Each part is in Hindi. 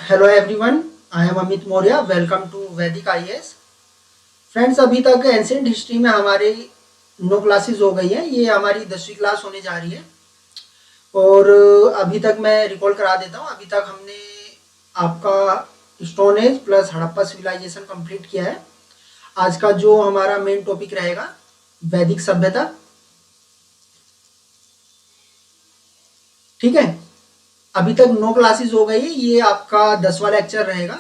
Hello everyone, I am Amit Maurya. Welcome to Vaidik IAS. Friends, अभी तक एंशिएंट हिस्ट्री में हमारी 9 क्लासेस हो गई हैं। ये हमारी 10वीं क्लास होने जा रही है। और अभी तक मैं रिकॉल करा देता हूँ। अभी तक हमने आपका stone age plus Harappa civilisation complete किया है। आज का जो हमारा मेन टॉपिक रहेगा, वैदिक सभ्यता। ठीक है, अभी तक 9 क्लासेस हो गई है। ये आपका 10वां लेक्चर रहेगा।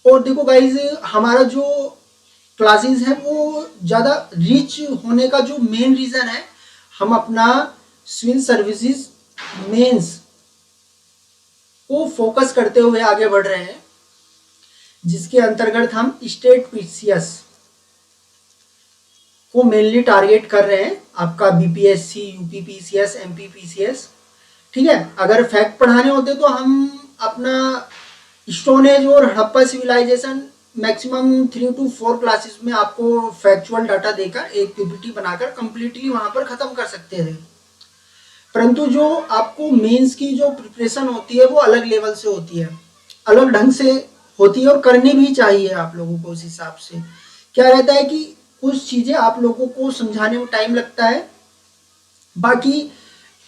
और देखो गाइज, हमारा जो क्लासेस है वो ज़्यादा रिच होने का जो मेन रीज़न है, हम अपना सिविल सर्विसेज मेंस को फोकस करते हुए आगे बढ़ रहे हैं, जिसके अंतर्गत हम स्टेट पीसीएस को मेनली टारगेट कर रहे हैं। आपका BPSC, UP PCS, MP PCS. ठीक है, अगर फैक्ट पढ़ाने होते तो हम अपना स्टोन एज और Harappa civilisation maximum 3 to 4 classes में आपको फैक्चुअल डाटा देकर एक पीपीटी बनाकर कंप्लीटली वहां पर खत्म कर सकते थे। परंतु जो आपको मेंस की जो प्रिपरेशन होती है वो अलग लेवल से होती है, अलग ढंग से होती है, और करनी भी चाहिए आप लोगों को। उस हिसाब से क्या रहता है कि कुछ चीजें आप लोगों को समझाने में टाइम लगता है। बाकी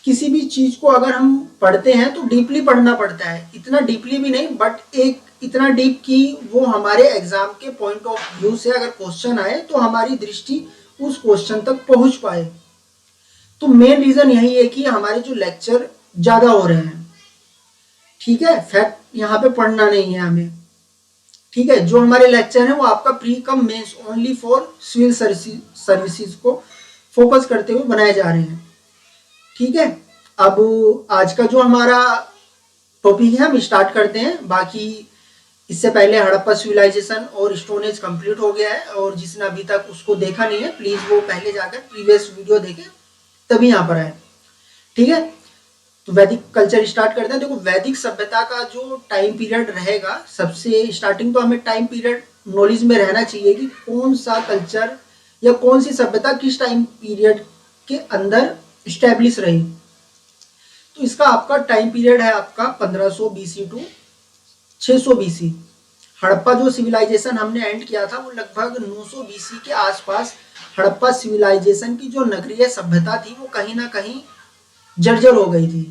किसी भी चीज को अगर हम पढ़ते हैं तो डीपली पढ़ना पड़ता है, इतना डीपली भी नहीं, बट एक इतना डीप कि वो हमारे एग्जाम के पॉइंट ऑफ व्यू से अगर क्वेश्चन आए तो हमारी दृष्टि उस क्वेश्चन तक पहुंच पाए। तो मेन रीजन यही है कि हमारे जो लेक्चर ज्यादा हो रहे हैं। ठीक है, फैक्ट यहाँ पे पढ़ना नहीं है हमें। ठीक है, जो हमारे लेक्चर है वो आपका pre cum mains only for civil services को फोकस करते हुए बनाए जा रहे हैं। ठीक है, अब आज का जो हमारा टॉपिक है हम स्टार्ट करते हैं। बाकी इससे पहले हड़प्पा सिविलाइजेशन और स्टोन एज कंप्लीट हो गया है, और जिसने अभी तक उसको देखा नहीं है प्लीज वो पहले जाकर प्रीवियस वीडियो देखे, तभी यहाँ पर आए। ठीक है, तो वैदिक कल्चर स्टार्ट करते हैं। देखो, वैदिक सभ्यता का जो टाइम पीरियड रहेगा, सबसे स्टार्टिंग तो हमें टाइम पीरियड नॉलेज में रहना चाहिए कि कौन सा कल्चर या कौन सी सभ्यता किस टाइम पीरियड के अंदर स्टैब्लिश रही। तो इसका आपका टाइम पीरियड है आपका 1500 बीसी टू 600 बीसी। हड़प्पा जो सिविलाइजेशन हमने एंड किया था वो लगभग 900 बीसी के आसपास। हड़प्पा सिविलाइजेशन की जो नगरीय सभ्यता थी वो कहीं ना कहीं जर्जर हो गई थी।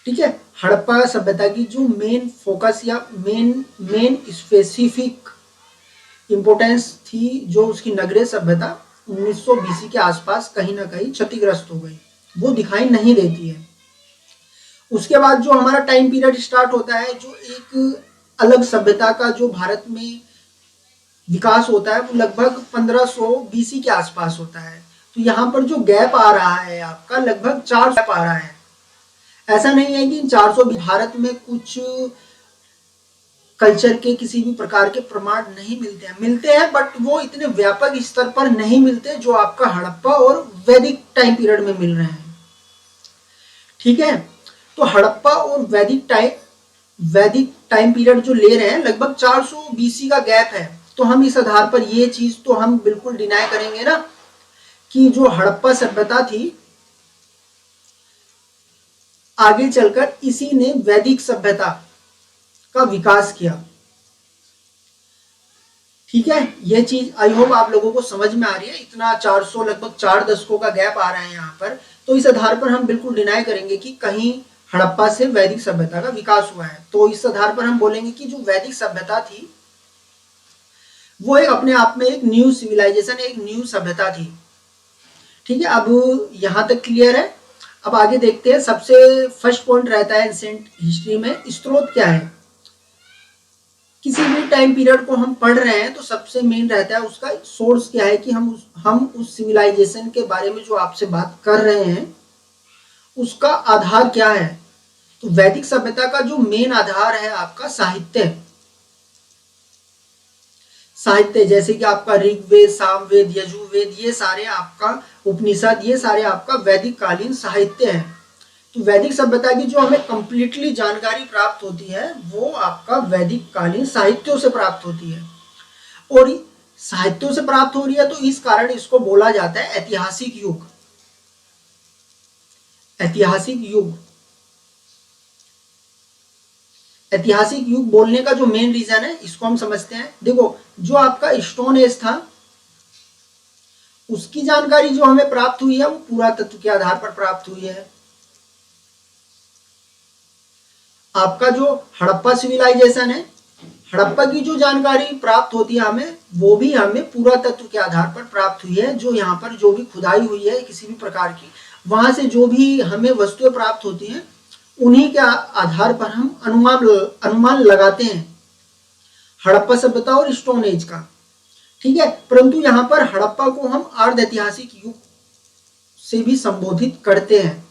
ठीक है, हड़प्पा सभ्यता की जो मेन फोकस या मेन मेन स्पेसिफिक इंपोर्टेंस थी, जो उसकी नगरीय सभ्यता 1900 बीसी के आसपास कहीं ना कहीं क्षतिग्रस्त हो गई, वो दिखाई नहीं देती है। उसके बाद जो हमारा टाइम पीरियड स्टार्ट होता है, जो एक अलग सभ्यता का जो भारत में विकास होता है, वो लगभग 1500 बीसी के आसपास होता है। तो यहाँ पर जो गैप आ रहा है आपका, लगभग 4 गैप आ रहा है। ऐसा नहीं है कि इन 400 भारत में कुछ कल्चर के किसी भी प्रकार के प्रमाण नहीं मिलते हैं, मिलते हैं, बट वो इतने व्यापक स्तर पर नहीं मिलते जो आपका हड़प्पा और वैदिक टाइम पीरियड में मिल रहे हैं। ठीक है, तो हड़प्पा और वैदिक टाइम पीरियड जो ले रहे हैं, लगभग 400 बीसी का गैप है। तो हम इस आधार पर ये चीज तो हम बिल्कुल डिनाई करेंगे ना कि जो हड़प्पा सभ्यता थी, आगे चलकर इसी ने वैदिक सभ्यता का विकास किया। ठीक है, ये चीज आई होप आप लोगों को समझ में आ रही है। इतना 400 लगभग 4 दशकों का गैप आ रहा है यहाँ पर। तो इस आधार पर हम बिल्कुल डिनाई करेंगे कि कहीं हड़प्पा से वैदिक सभ्यता का विकास हुआ है। तो इस आधार पर हम बोलेंगे कि जो वैदिक सभ्यता थी वो एक अपने आप में एक न्यू सिविलाइजेशन, एक न्यू सभ्यता थी। ठीक है, अब यहाँ तक क्लियर है। अब आगे देखते हैं। सबसे फर्स्ट पॉइंट रहता है एंशिएंट हिस्ट्री में, स्रोत क्या है। किसी भी टाइम पीरियड को हम पढ़ रहे हैं तो सबसे मेन रहता है उसका सोर्स क्या है, कि हम उस सिविलाइजेशन के बारे में जो आपसे बात कर रहे हैं उसका आधार क्या है। तो वैदिक सभ्यता का जो मेन आधार है आपका साहित्य। साहित्य जैसे कि आपका ऋग्वेद, सामवेद, यजुर्वेद, ये सारे आपका उपनिषद, ये सारे आपका वैदिक कालीन साहित्य है। तो वैदिक सभ्यता की जो हमें कंप्लीटली जानकारी प्राप्त होती है वो आपका वैदिक कालीन साहित्यों से प्राप्त होती है। और साहित्यों से प्राप्त हो रही है तो इस कारण इसको बोला जाता है ऐतिहासिक युग। ऐतिहासिक युग ऐतिहासिक युग बोलने का जो मेन रीजन है इसको हम समझते हैं। देखो, जो आपका स्टोन एज था उसकी जानकारी जो हमें प्राप्त हुई है वो पुरातत्व के आधार पर प्राप्त हुई है। आपका जो हड़प्पा सिविलाइजेशन है, हड़प्पा की जो जानकारी प्राप्त होती है हमें, वो भी हमें पुरातत्व के आधार पर प्राप्त हुई है। जो यहाँ पर जो भी खुदाई हुई है किसी भी प्रकार की, वहां से जो भी हमें वस्तुएं प्राप्त होती हैं उन्हीं के आधार पर हम अनुमान लगाते हैं हड़प्पा सभ्यता और स्टोन एज का। ठीक है, परंतु यहाँ पर हड़प्पा को हम अर्ध ऐतिहासिक युग से भी संबोधित करते हैं।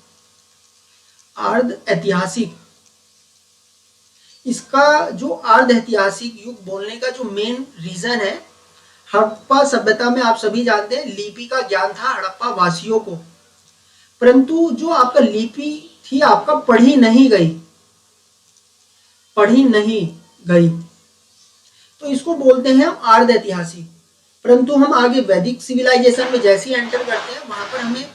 अर्ध ऐतिहासिक, इसका जो अर्ध ऐतिहासिक युग बोलने का जो मेन रीजन है, हड़प्पा सभ्यता में आप सभी जानते हैं लिपि का ज्ञान था हड़प्पा वासियों को, परंतु जो आपका लिपि थी आपका पढ़ी नहीं गई, तो इसको बोलते हैं हम अर्ध ऐतिहासिक। परंतु हम आगे वैदिक सिविलाइजेशन में जैसे ही एंटर करते हैं वहां पर हमें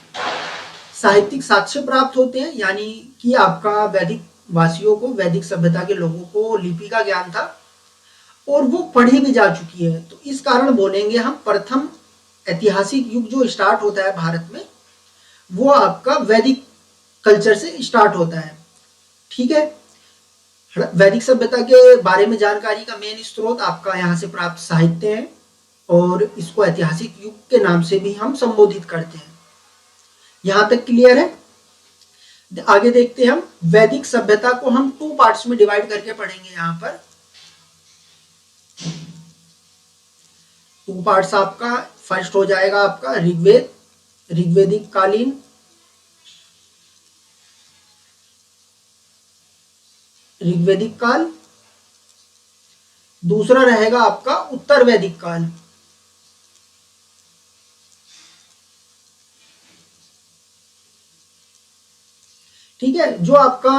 साहित्यिक साक्ष्य प्राप्त होते हैं, यानी कि आपका वैदिक वासियों को, वैदिक सभ्यता के लोगों को लिपि का ज्ञान था और वो पढ़ी भी जा चुकी है। तो इस कारण बोलेंगे हम प्रथम ऐतिहासिक युग जो स्टार्ट होता है भारत में वो आपका वैदिक कल्चर से स्टार्ट होता है। ठीक है, वैदिक सभ्यता के बारे में जानकारी का मेन स्रोत आपका यहाँ से प्राप्त साहित्य है और इसको ऐतिहासिक युग के नाम से भी हम संबोधित करते हैं। यहां तक क्लियर है? आगे देखते हैं हम वैदिक सभ्यता को हम 2 पार्ट्स में डिवाइड करके पढ़ेंगे। यहां पर 2 पार्ट्स आपका फर्स्ट हो जाएगा आपका ऋग्वेद, ऋग्वेदिक कालीन, ऋग्वेदिक काल। दूसरा रहेगा आपका उत्तर वैदिक काल। ठीक है, जो आपका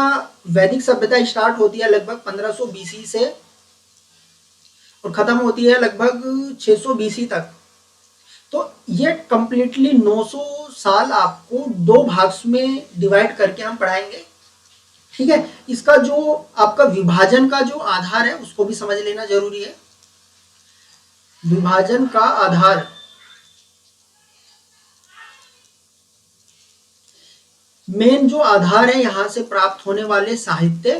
वैदिक सभ्यता स्टार्ट होती है लगभग 1500 बीसी से और खत्म होती है लगभग 600 बीसी तक। तो ये कंप्लीटली 900 साल आपको 2 भाग्स में डिवाइड करके हम पढ़ाएंगे। ठीक है, इसका जो आपका विभाजन का जो आधार है उसको भी समझ लेना जरूरी है। विभाजन का आधार, मेन जो आधार है यहां से प्राप्त होने वाले साहित्य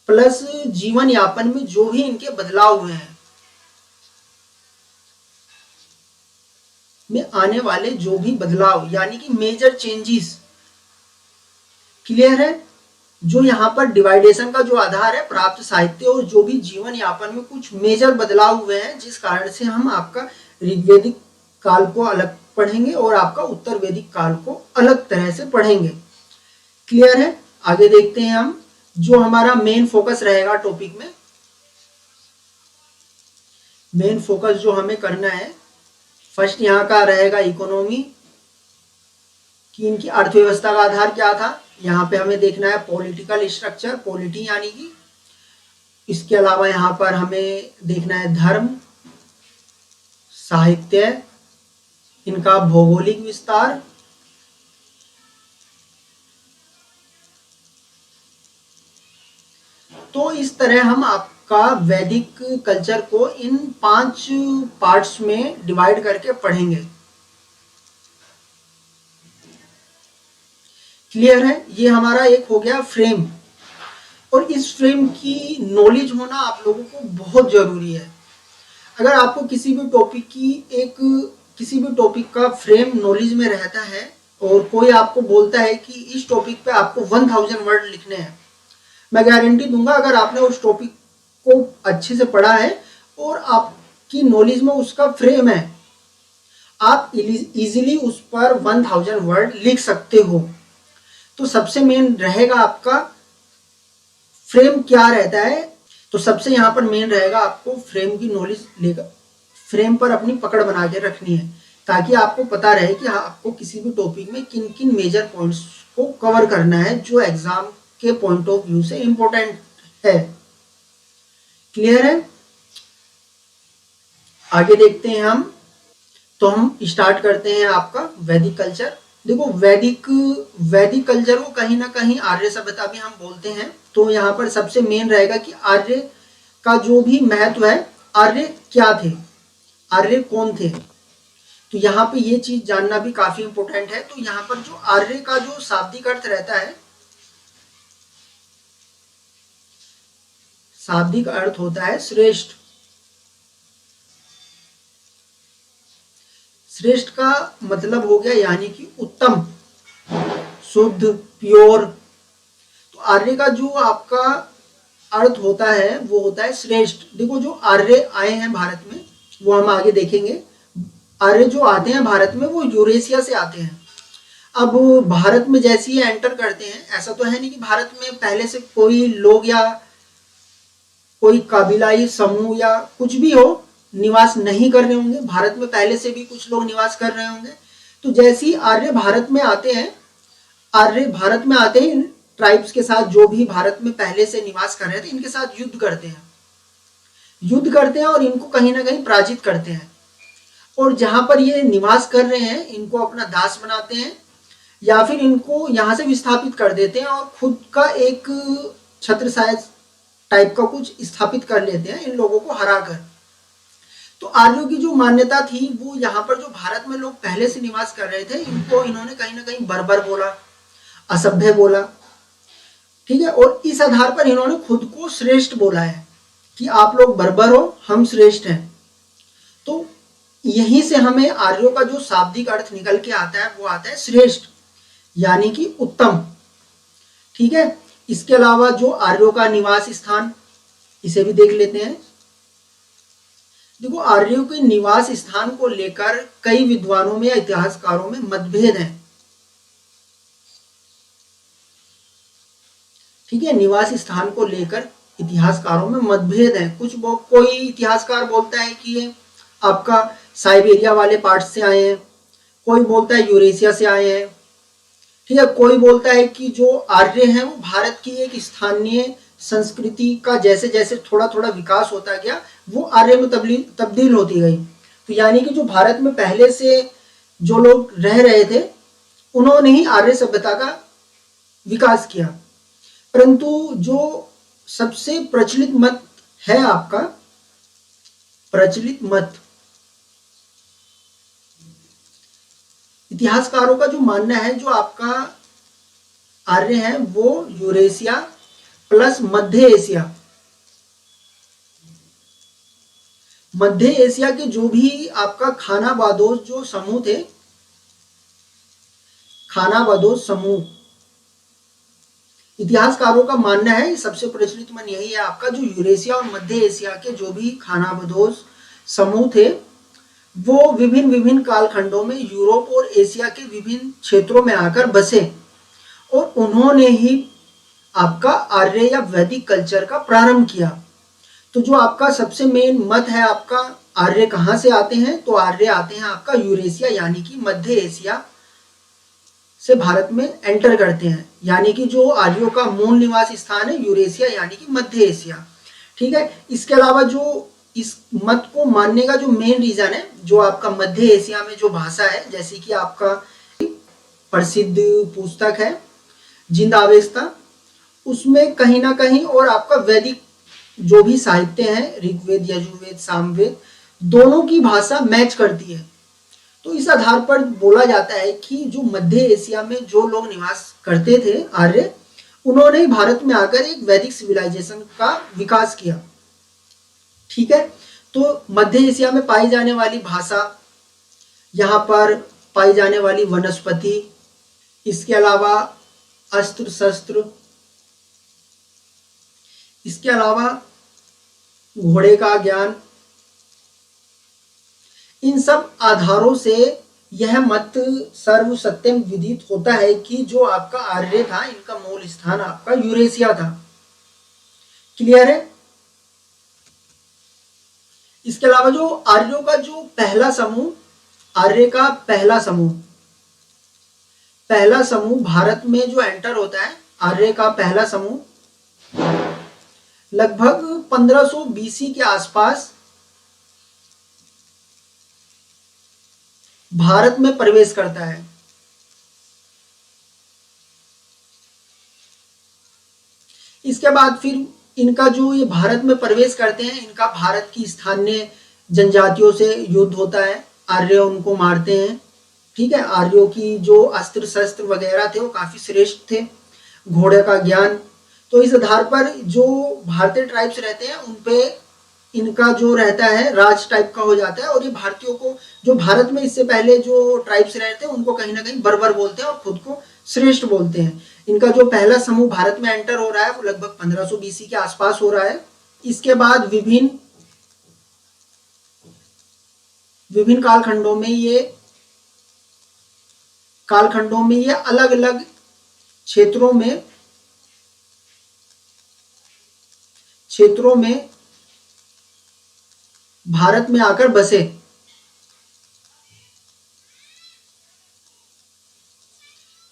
प्लस जीवन यापन में जो भी इनके बदलाव हुए हैं, में आने वाले जो भी बदलाव यानी कि मेजर चेंजेस। क्लियर है? जो यहाँ पर डिवाइडेशन का जो आधार है प्राप्त साहित्य और जो भी जीवन यापन में कुछ मेजर बदलाव हुए हैं, जिस कारण से हम आपका ऋग्वेदिक काल को अलग पढ़ेंगे और आपका उत्तर वैदिक काल को अलग तरह से पढ़ेंगे। क्लियर है? आगे देखते हैं हम जो हमारा मेन फोकस रहेगा टॉपिक में। मेन फोकस जो हमें करना है, फर्स्ट यहाँ का रहेगा इकोनॉमी, कि इनकी अर्थव्यवस्था का आधार क्या था। यहाँ पे हमें देखना है पॉलिटिकल स्ट्रक्चर, पॉलिटी यानी कि। इसके अलावा यहाँ पर हमें देखना है धर्म, साहित्य, इनका भौगोलिक विस्तार, तो इस तरह हम आपका वैदिक कल्चर को इन 5 पार्ट्स में डिवाइड करके पढ़ेंगे। क्लियर है? ये हमारा एक हो गया फ्रेम, और इस फ्रेम की नॉलेज होना आप लोगों को बहुत जरूरी है। अगर आपको किसी भी टॉपिक का फ्रेम नॉलेज में रहता है और कोई आपको बोलता है कि इस टॉपिक पे आपको 1000 वर्ड लिखने हैं, मैं गारंटी दूंगा अगर आपने उस टॉपिक को अच्छे से पढ़ा है और आपकी नॉलेज में उसका फ्रेम है, आप इजीली उस पर 1000 वर्ड लिख सकते हो। तो सबसे मेन रहेगा आपका फ्रेम क्या रहता है। तो सबसे यहाँ पर मेन रहेगा आपको फ्रेम की नॉलेज लेकर फ्रेम पर अपनी पकड़ बना के रखनी है, ताकि आपको पता रहे कि आपको किसी भी टॉपिक में किन किन मेजर पॉइंट्स को कवर करना है जो एग्जाम के पॉइंट ऑफ व्यू से इंपॉर्टेंट है। क्लियर है? आगे देखते हैं हम। तो हम स्टार्ट करते हैं आपका वैदिक कल्चर। देखो वैदिक वैदिक कल्चर को कहीं ना कहीं आर्य सभ्यता भी हम बोलते हैं। तो यहाँ पर सबसे मेन रहेगा कि आर्य का जो भी महत्व है, आर्य क्या थे, आर्य कौन थे। तो यहाँ पे ये चीज जानना भी काफी इंपॉर्टेंट है। तो यहाँ पर जो आर्य का जो शाब्दिक अर्थ रहता है, शाब्दिक अर्थ होता है श्रेष्ठ। श्रेष्ठ का मतलब हो गया यानी कि उत्तम, शुद्ध, प्योर। तो आर्य का जो आपका अर्थ होता है वो होता है श्रेष्ठ। देखो जो आर्य आए हैं भारत में, वो हम आगे देखेंगे। आर्य जो आते हैं भारत में वो यूरेशिया से आते हैं। अब भारत में जैसे ही एंटर करते हैं, ऐसा तो है नहीं कि भारत में पहले से कोई लोग या कोई कबीलाई समूह या कुछ भी हो निवास नहीं कर रहे होंगे। भारत में पहले से भी कुछ लोग निवास कर रहे होंगे। तो जैसे ही आर्य भारत में आते हैं, आर्य भारत में आते हैं, ट्राइब्स के साथ जो भी भारत में पहले से निवास कर रहे थे इनके साथ युद्ध करते हैं, युद्ध करते हैं और इनको कहीं ना कहीं पराजित करते हैं। और जहां पर ये निवास कर रहे हैं इनको अपना दास बनाते हैं या फिर इनको यहाँ से विस्थापित कर देते हैं और खुद का एक छत्रछाया टाइप का कुछ स्थापित कर लेते हैं इन लोगों को हराकर। तो आर्यों की जो मान्यता थी वो यहाँ पर जो भारत में लोग पहले से निवास कर रहे थे इनको इन्होंने कहीं ना कहीं बर्बर बोला, असभ्य बोला, ठीक है। और इस आधार पर इन्होंने खुद को श्रेष्ठ बोला है कि आप लोग बर्बर हो, हम श्रेष्ठ हैं। तो यहीं से हमें आर्यों का जो शाब्दिक अर्थ निकल के आता है वो आता है श्रेष्ठ यानी कि उत्तम, ठीक है। इसके अलावा जो आर्यों का निवास स्थान, इसे भी देख लेते हैं। देखो आर्यों के निवास स्थान को लेकर कई विद्वानों में या इतिहासकारों में मतभेद हैं, ठीक है। निवास स्थान को लेकर इतिहासकारों में मतभेद है। कोई इतिहासकार बोलता है कि ये आपका साइबेरिया वाले पार्ट से आए हैं, कोई बोलता है यूरेशिया से आए हैं, ठीक है। कोई बोलता है कि जो आर्य हैं वो भारत की एक स्थानीय संस्कृति का जैसे जैसे थोड़ा थोड़ा विकास होता गया वो आर्य में तब्दील होती गई। तो यानी कि जो भारत में पहले से जो लोग रह रहे थे उन्होंने ही आर्य सभ्यता का विकास किया। परंतु जो सबसे प्रचलित मत है आपका, प्रचलित मत इतिहासकारों का जो मानना है, जो आपका आर्य है वो यूरेशिया प्लस मध्य एशिया, मध्य एशिया के जो भी आपका खानाबदोश जो समूह थे, खानाबदोश समूह, इतिहासकारों का मानना है सबसे प्रचलित मन यही है आपका, जो यूरेशिया और मध्य एशिया के जो भी खानाबदोश समूह थे वो विभिन्न विभिन्न कालखंडों में यूरोप और एशिया के विभिन्न क्षेत्रों में आकर बसे और उन्होंने ही आपका आर्य या वैदिक कल्चर का प्रारंभ किया। तो जो आपका सबसे मेन मत है आपका आर्य कहाँ से आते हैं, तो आर्य आते हैं आपका यूरेशिया यानी कि मध्य एशिया से भारत में एंटर करते हैं। यानी कि जो आर्यों का मूल निवास स्थान है यूरेशिया यानी कि मध्य एशिया, ठीक है। इसके अलावा जो इस मत को मानने का जो मेन रीजन है, जो आपका मध्य एशिया में जो भाषा है, जैसे कि आपका प्रसिद्ध पुस्तक है जिंद आवेस्ता, उसमें कहीं ना कहीं और आपका वैदिक जो भी साहित्य है ऋग्वेद, यजुर्वेद, सामवेद, दोनों की भाषा मैच करती है। तो इस आधार पर बोला जाता है कि जो मध्य एशिया में जो लोग निवास करते थे आर्य, उन्होंने भारत में आकर एक वैदिक सिविलाइजेशन का विकास किया, ठीक है। तो मध्य एशिया में पाई जाने वाली भाषा, यहाँ पर पाई जाने वाली वनस्पति, इसके अलावा अस्त्र शस्त्र, इसके अलावा घोड़े का ज्ञान, इन सब आधारों से यह मत सर्व सत्यम विदित होता है कि जो आपका आर्य था इनका मूल स्थान आपका यूरेशिया था। क्लियर है। इसके अलावा जो आर्यों का जो पहला समूह, आर्य का पहला समूह भारत में जो एंटर होता है, आर्य का पहला समूह लगभग 1500 बीसी के आसपास भारत में प्रवेश करता है। इसके बाद फिर इनका जो ये भारत में प्रवेश करते हैं, इनका भारत की स्थानीय जनजातियों से युद्ध होता है, आर्य उनको मारते हैं। ठीक है, आर्यों की जो अस्त्र शस्त्र वगैरह थे वो काफी श्रेष्ठ थे, घोड़े का ज्ञान। तो इस आधार पर जो भारतीय ट्राइब्स रहते हैं उन पे इनका जो रहता है राज टाइप का हो जाता है, और ये भारतीयों को, जो भारत में इससे पहले जो ट्राइब्स रहते हैं उनको कहीं ना कहीं बर्बर बोलते हैं और खुद को श्रेष्ठ बोलते हैं। इनका जो पहला समूह भारत में एंटर हो रहा है वो लगभग 1500 बीसी के आसपास हो रहा है। इसके बाद विभिन्न कालखंडों में ये अलग अलग क्षेत्रों में भारत में आकर बसे।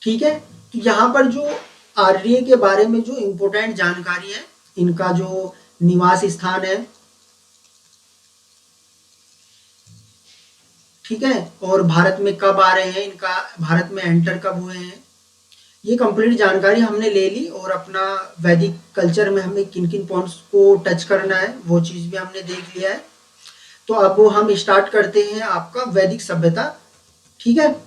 ठीक है, तो यहाँ पर जो आर्य के बारे में जो इंपोर्टेंट जानकारी है, इनका जो निवास स्थान है, ठीक है, और भारत में कब आ रहे हैं, इनका भारत में एंटर कब हुए हैं, ये कंप्लीट जानकारी हमने ले ली। और अपना वैदिक कल्चर में हमें किन किन पॉइंट्स को टच करना है वो चीज भी हमने देख लिया है। तो अब हम स्टार्ट करते हैं आपका वैदिक सभ्यता। ठीक है,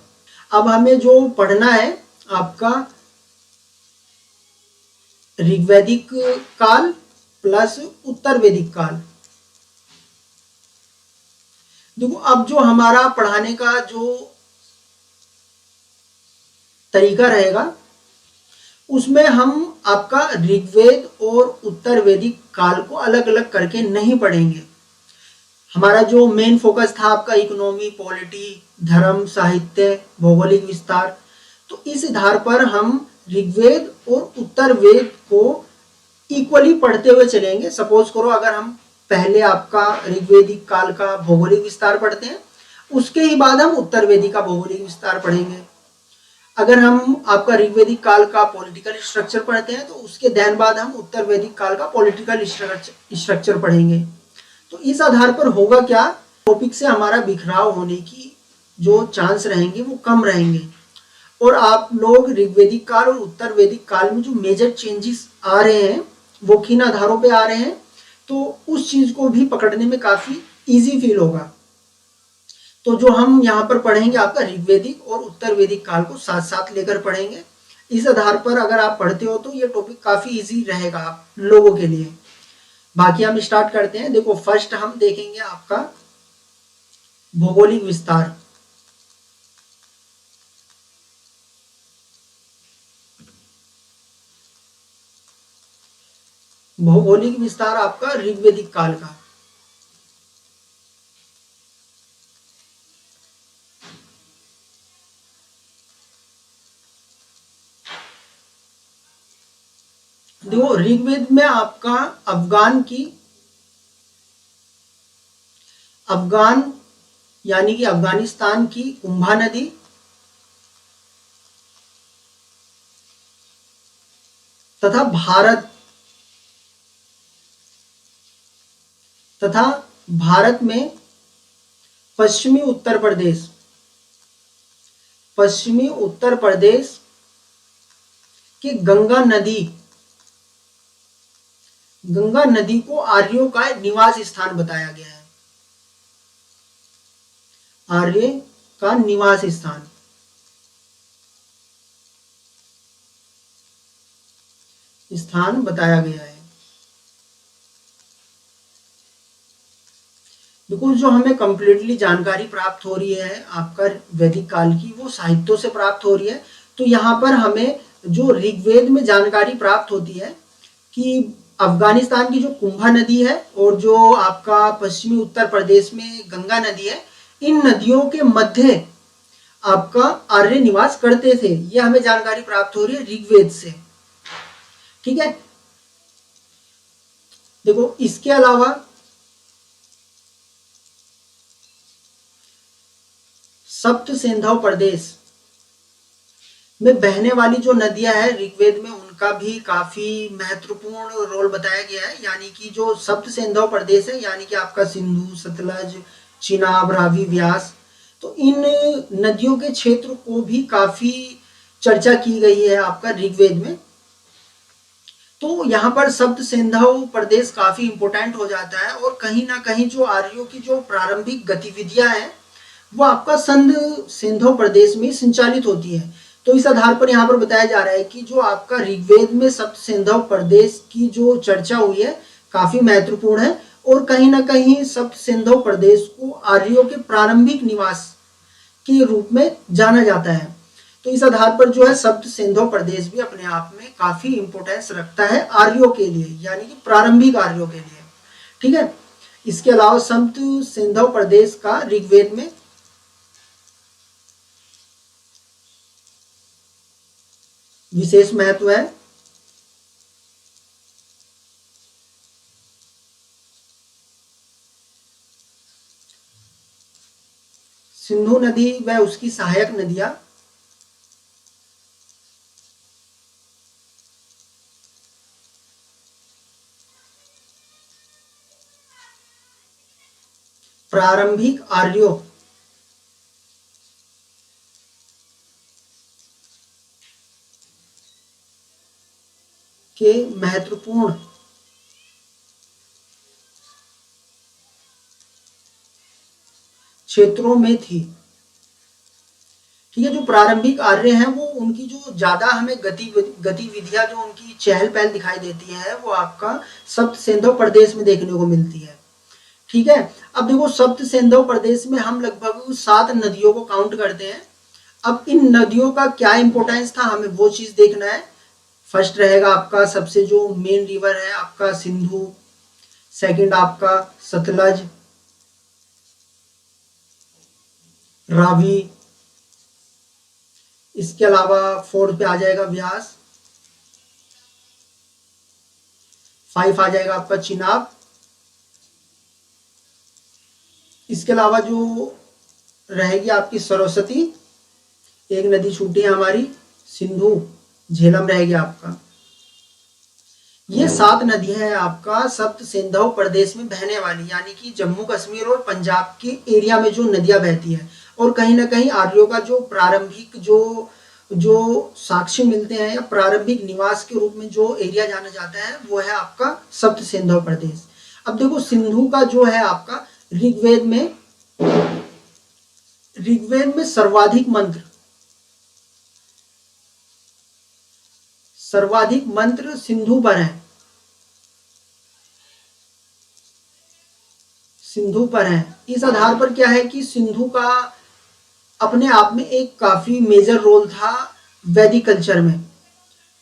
अब हमें जो पढ़ना है आपका ऋग्वैदिक काल प्लस उत्तर वैदिक काल। देखो, अब जो हमारा पढ़ाने का जो तरीका रहेगा उसमें हम आपका ऋग्वेद और उत्तर वैदिक काल को अलग अलग करके नहीं पढ़ेंगे। हमारा जो मेन फोकस था आपका इकोनॉमी, पॉलिटी, धर्म, साहित्य, भौगोलिक विस्तार, तो इस आधार पर हम ऋग्वेद और उत्तर वेद को इक्वली पढ़ते हुए चलेंगे। सपोज करो अगर हम पहले आपका ऋग्वेदिक काल का भौगोलिक विस्तार पढ़ते हैं, उसके ही बाद हम उत्तर वैदिक का भौगोलिक विस्तार पढ़ेंगे। अगर हम आपका ऋग्वेदिक काल का पॉलिटिकल स्ट्रक्चर पढ़ते हैं तो उसके देन बाद हम उत्तर वैदिक काल का पॉलिटिकल स्ट्रक्चर पढ़ेंगे। तो इस आधार पर होगा क्या, टॉपिक से हमारा बिखराव होने की जो चांस रहेंगे वो कम रहेंगे, और आप लोग ऋग्वेदिक काल और उत्तर वैदिक काल में जो मेजर चेंजेस आ रहे हैं वो किन आधारों पे आ रहे हैं, तो उस चीज को भी पकड़ने में काफी इजी फील होगा। तो जो हम यहाँ पर पढ़ेंगे आपका ऋग्वेदिक और उत्तर वैदिक काल को साथ साथ लेकर पढ़ेंगे। इस आधार पर अगर आप पढ़ते हो तो ये टॉपिक काफी इजी रहेगा आप लोगों के लिए। बाकी हम स्टार्ट करते हैं। देखो, फर्स्ट हम देखेंगे आपका भौगोलिक विस्तार। भौगोलिक विस्तार आपका ऋग्वेदिक काल का। देखो, ऋग्वेद में आपका अफगान यानी कि अफगानिस्तान की कुंभा नदी तथा भारत में पश्चिमी उत्तर प्रदेश की गंगा नदी को आर्यों का निवास स्थान बताया गया है। आर्य का निवास स्थान बताया गया है। देखो, जो हमें कंप्लीटली जानकारी प्राप्त हो रही है आपका वैदिक काल की, वो साहित्यों से प्राप्त हो रही है। तो यहाँ पर हमें जो ऋग्वेद में जानकारी प्राप्त होती है कि अफगानिस्तान की जो कुंभा नदी है और जो आपका पश्चिमी उत्तर प्रदेश में गंगा नदी है, इन नदियों के मध्य आपका आर्य निवास करते थे। ये हमें जानकारी प्राप्त हो रही है ऋग्वेद से। ठीक है, देखो, इसके अलावा सप्त सिंधु प्रदेश में बहने वाली जो नदियां हैं ऋग्वेद में, उनका भी काफी महत्वपूर्ण रोल बताया गया है। यानी कि जो सप्त सिंधु प्रदेश है, यानी कि आपका सिंधु, सतलज, चिनाब, रावी, व्यास, तो इन नदियों के क्षेत्र को भी काफी चर्चा की गई है आपका ऋग्वेद में। तो तो यहाँ पर सप्त सिंधु प्रदेश काफी इंपॉर्टेंट हो जाता है, और कहीं ना कहीं जो आर्यों की जो प्रारंभिक गतिविधियां हैं वो आपका संध सिंधु प्रदेश में संचालित होती है। तो इस आधार पर यहाँ पर बताया जा रहा है कि जो आपका ऋग्वेद में सप्त सिंधु प्रदेश की जो चर्चा हुई है काफी महत्वपूर्ण है, और कहीं ना कहीं सप्त सिंधु प्रदेश को आर्यों के प्रारंभिक निवास के रूप में जाना जाता है। तो इस आधार पर जो है सप्त सिंधु प्रदेश भी अपने आप में काफी इंपोर्टेंस रखता है आर्यों के लिए, यानी कि प्रारंभिक आर्यों के लिए। ठीक है, इसके अलावा सप्त सिंधु प्रदेश का ऋग्वेद में विशेष महत्व है। सिंधु नदी व उसकी सहायक नदियां प्रारंभिक आर्यों के महत्वपूर्ण क्षेत्रों में थी। ठीक है, जो प्रारंभिक आर्य हैं वो उनकी जो ज्यादा हमें गतिविधियां जो उनकी चहल पहल दिखाई देती है वो आपका सप्त सिंधु प्रदेश में देखने को मिलती है। ठीक है, अब देखो सप्त सिंधु प्रदेश में हम लगभग 7 नदियों को काउंट करते हैं। अब इन नदियों का क्या इंपोर्टेंस था हमें वो चीज देखना है। फर्स्ट रहेगा आपका सबसे जो मेन रिवर है आपका सिंधु, सेकंड आपका सतलज, रावी, इसके अलावा फोर्थ पे आ जाएगा व्यास, 5 आ जाएगा आपका चिनाब। इसके अलावा जो रहेगी आपकी सरस्वती, एक नदी छूटी है हमारी सिंधु, झेलम रहेगी आपका। ये 7 नदियां हैं आपका सप्त सिंधु प्रदेश में बहने वाली, यानी कि जम्मू कश्मीर और पंजाब के एरिया में जो नदियां बहती हैं। और कहीं ना कहीं आर्यों का जो प्रारंभिक जो साक्ष्य मिलते हैं या प्रारंभिक निवास के रूप में जो एरिया जाना जाता है वो है आपका सप्त सिंधु प्रदेश। अब देखो सिंधु का जो है आपका ऋग्वेद में सर्वाधिक मंत्र सिंधु पर है, इस आधार पर क्या है कि सिंधु का अपने आप में एक काफी मेजर रोल था वैदिक कल्चर में।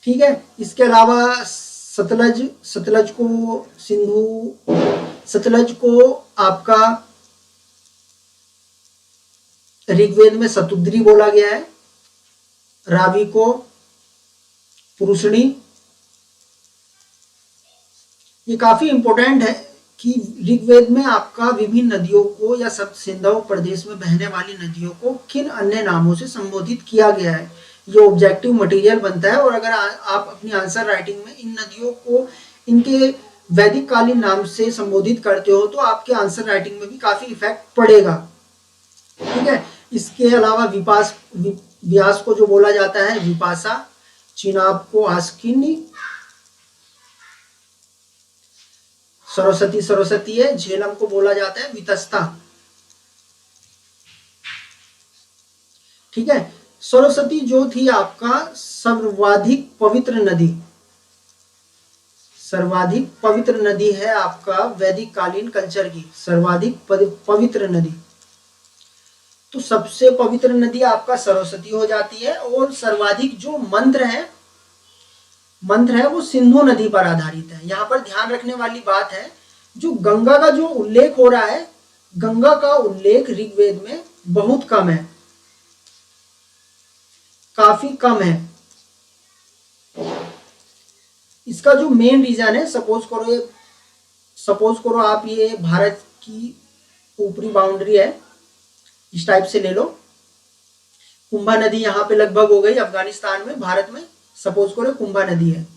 ठीक है, इसके अलावा सतलज को आपका ऋग्वेद में सतुद्री बोला गया है, रावी को पुरुषणी। ये काफी इंपॉर्टेंट है कि ऋग्वेद में आपका विभिन्न नदियों को या सप्त सिंधु प्रदेश में बहने वाली नदियों को किन अन्य नामों से संबोधित किया गया है, ये ऑब्जेक्टिव मटेरियल बनता है। और अगर आप अपनी आंसर राइटिंग में इन नदियों को इनके वैदिक कालीन नाम से संबोधित करते हो तो आपके आंसर राइटिंग में भी काफी इफेक्ट पड़ेगा। ठीक है, इसके अलावा व्यास को जो बोला जाता है विपाशा, चिनाब को आस्किनी, सरस्वती है, झेलम को बोला जाता है वितस्ता। ठीक है, सरस्वती जो थी आपका सर्वाधिक पवित्र नदी है आपका वैदिक कालीन कल्चर की, सर्वाधिक पवित्र नदी। तो सबसे पवित्र नदी आपका सरस्वती हो जाती है, और सर्वाधिक जो मंत्र है वो सिंधु नदी पर आधारित है। यहाँ पर ध्यान रखने वाली बात है, जो गंगा का जो उल्लेख हो रहा है, गंगा का उल्लेख ऋग्वेद में बहुत कम है, काफी कम है। इसका जो मेन रीजन है, सपोज करो आप ये भारत की ऊपरी बाउंड्री है, इस टाइप से ले लो, कुंभा नदी यहाँ पे लगभग हो गई अफगानिस्तान में, भारत में सपोज करो कुंभा नदी है।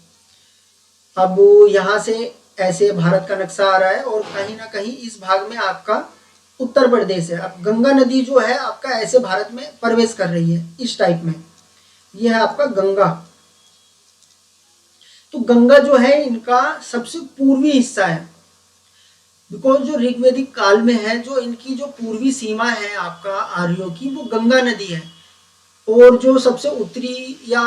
अब यहाँ से ऐसे भारत का नक्शा आ रहा है, और कहीं ना कहीं इस भाग में आपका उत्तर प्रदेश है। अब गंगा नदी जो है आपका ऐसे भारत में प्रवेश कर रही है इस टाइप में, यह है आपका गंगा। तो गंगा जो है इनका सबसे पूर्वी हिस्सा है, बिकॉज जो ऋग्वेदिक काल में है, जो इनकी जो पूर्वी सीमा है आपका आर्यों की, वो गंगा नदी है। और जो सबसे उत्तरी या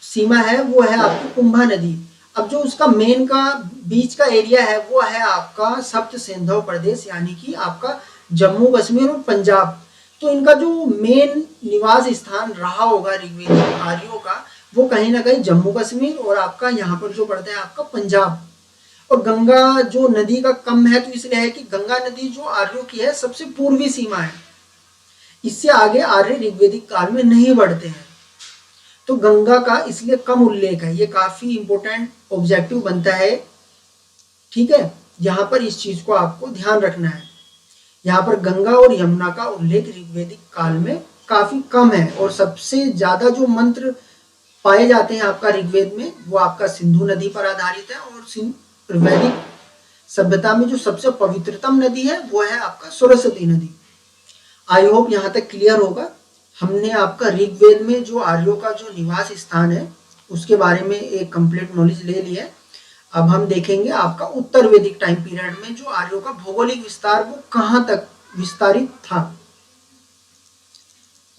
सीमा है वो है आपकी कुंभा नदी। अब जो उसका मेन का बीच का एरिया है वो है आपका सप्त सिंधु प्रदेश, यानी कि आपका जम्मू कश्मीर और पंजाब। तो इनका जो मेन निवास स्थान रहा होगा ऋग्वेदिक आर्यों का, वो कहीं ना कहीं जम्मू कश्मीर और आपका यहाँ पर जो पड़ता है आपका पंजाब। और गंगा जो नदी का कम है तो इसलिए है कि गंगा नदी जो आर्यों की है सबसे पूर्वी सीमा है, इससे आगे आर्य ऋग्वेदिक काल में नहीं बढ़ते हैं। तो गंगा का इसलिए कम उल्लेख है, ये काफी इंपॉर्टेंट ऑब्जेक्टिव बनता है। ठीक है, यहाँ पर इस चीज को आपको ध्यान रखना है। यहाँ पर गंगा और यमुना का उल्लेख ऋग्वेदिक काल में काफी कम है, और सबसे ज्यादा जो मंत्र पाए जाते हैं आपका ऋग्वेद में वो आपका सिंधु नदी पर आधारित है। और वैदिक सभ्यता में जो सबसे पवित्रतम नदी है वो है आपका सरस्वती नदी। आई होप यहाँ तक क्लियर होगा। हमने आपका ऋग्वेद में जो आर्यों का जो निवास स्थान है उसके बारे में एक कंप्लीट नॉलेज ले ली है। अब हम देखेंगे आपका उत्तर वैदिक टाइम पीरियड में जो आर्यों का भौगोलिक विस्तार वो कहाँ तक विस्तारित था।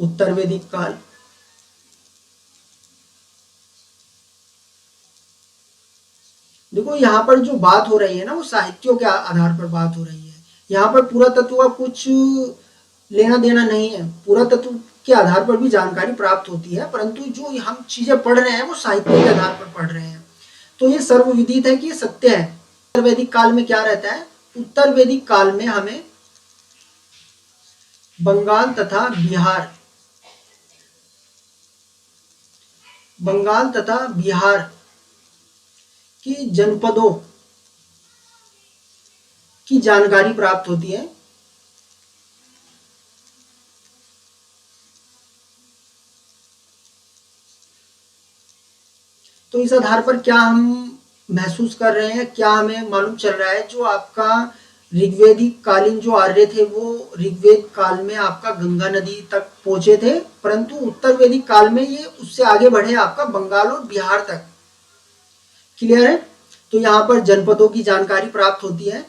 उत्तर वैदिक काल, देखो यहाँ पर जो बात हो रही है ना वो साहित्यों के आधार पर बात हो रही है। यहाँ पर पूरा तत्व कुछ लेना देना नहीं है, पूरा तत्व के आधार पर भी जानकारी प्राप्त होती है, परंतु जो हम चीजें पढ़ रहे हैं वो साहित्य के आधार पर पढ़ रहे हैं। तो ये सर्वविदित है कि ये सत्य है। उत्तर वैदिक काल में क्या रहता है, उत्तर वैदिक काल में हमें बंगाल तथा बिहार की जनपदों की जानकारी प्राप्त होती है। तो इस आधार पर क्या हम महसूस कर रहे हैं, क्या हमें मालूम चल रहा है, जो आपका ऋग्वेदिक कालीन जो आर्य थे वो ऋग्वेद काल में आपका गंगा नदी तक पहुंचे थे, परंतु उत्तर वैदिक काल में ये उससे आगे बढ़े आपका बंगाल और बिहार तक। क्लियर है। तो यहाँ पर जनपदों की जानकारी प्राप्त होती है।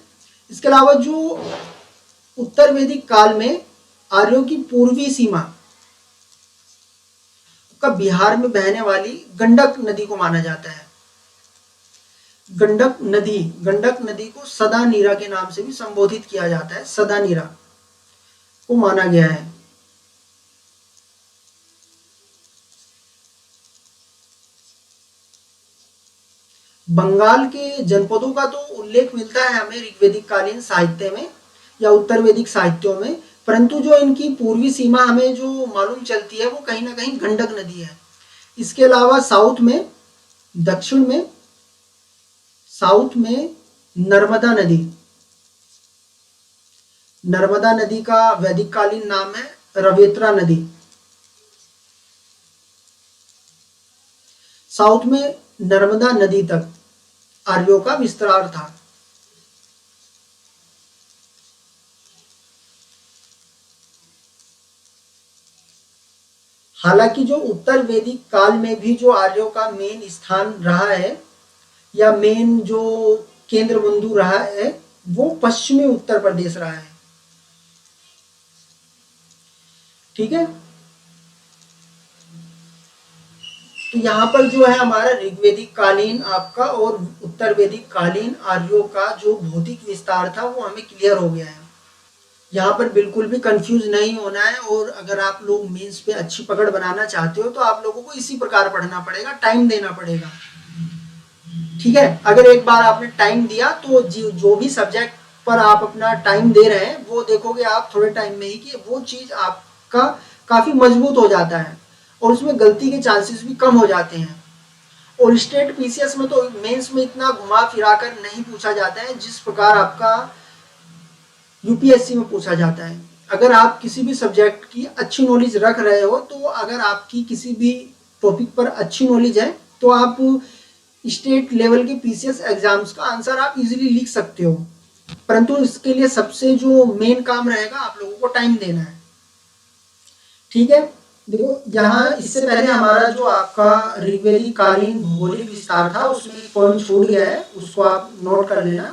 इसके अलावा जो उत्तर वैदिक काल में आर्यों की पूर्वी सीमा का बिहार में बहने वाली गंडक नदी को माना जाता है। गंडक नदी को सदा नीरा के नाम से भी संबोधित किया जाता है, सदा नीरा को माना गया है। बंगाल के जनपदों का तो उल्लेख मिलता है हमें ऋग्वेदिक कालीन साहित्य में या उत्तर वैदिक साहित्यों में, परंतु जो इनकी पूर्वी सीमा हमें जो मालूम चलती है वो कहीं ना कहीं गंडक नदी है। इसके अलावा दक्षिण में साउथ में नर्मदा नदी का वैदिक कालीन नाम है रवेत्रा नदी। साउथ में नर्मदा नदी तक आर्यों का विस्तार था। हालांकि जो उत्तर वैदिक काल में भी जो आर्यों का मेन स्थान रहा है या मेन जो केंद्र बिंदु रहा है वो पश्चिमी उत्तर प्रदेश रहा है। ठीक है, तो यहाँ पर जो है हमारा ऋग्वेदिक कालीन आपका और उत्तर वैदिक कालीन आर्यों का जो भौतिक विस्तार था वो हमें क्लियर हो गया है। यहाँ पर बिल्कुल भी कंफ्यूज नहीं होना है, और अगर आप लोग मेंस पे अच्छी पकड़ बनाना चाहते हो तो आप लोगों को इसी प्रकार पढ़ना पड़ेगा, टाइम देना पड़ेगा। ठीक है, अगर एक बार आपने टाइम दिया तो जो भी सब्जेक्ट पर आप अपना टाइम दे रहे हैं वो देखोगे आप थोड़े टाइम में ही कि वो चीज आपका काफी मजबूत हो जाता है और उसमें गलती के चांसेस भी कम हो जाते हैं। और स्टेट पीसीएस में तो मेंस में इतना घुमा फिरा कर नहीं पूछा जाता है जिस प्रकार आपका यूपीएससी में पूछा जाता है। अगर आप किसी भी सब्जेक्ट की अच्छी नॉलेज रख रहे हो, तो अगर आपकी किसी भी टॉपिक पर अच्छी नॉलेज है तो आप स्टेट लेवल के पीसीएस एग्जाम्स का आंसर आप इजीली लिख सकते हो। परंतु इसके लिए सबसे जो मेन काम रहेगा आप लोगों को टाइम देना है। ठीक है, देखो यहाँ इससे पहले हमारा जो आपका ऋग्वेदिक कालीन भौगोलिक विस्तार था उसमें एक पॉइंट छूट गया है, उसको आप नोट कर लेना।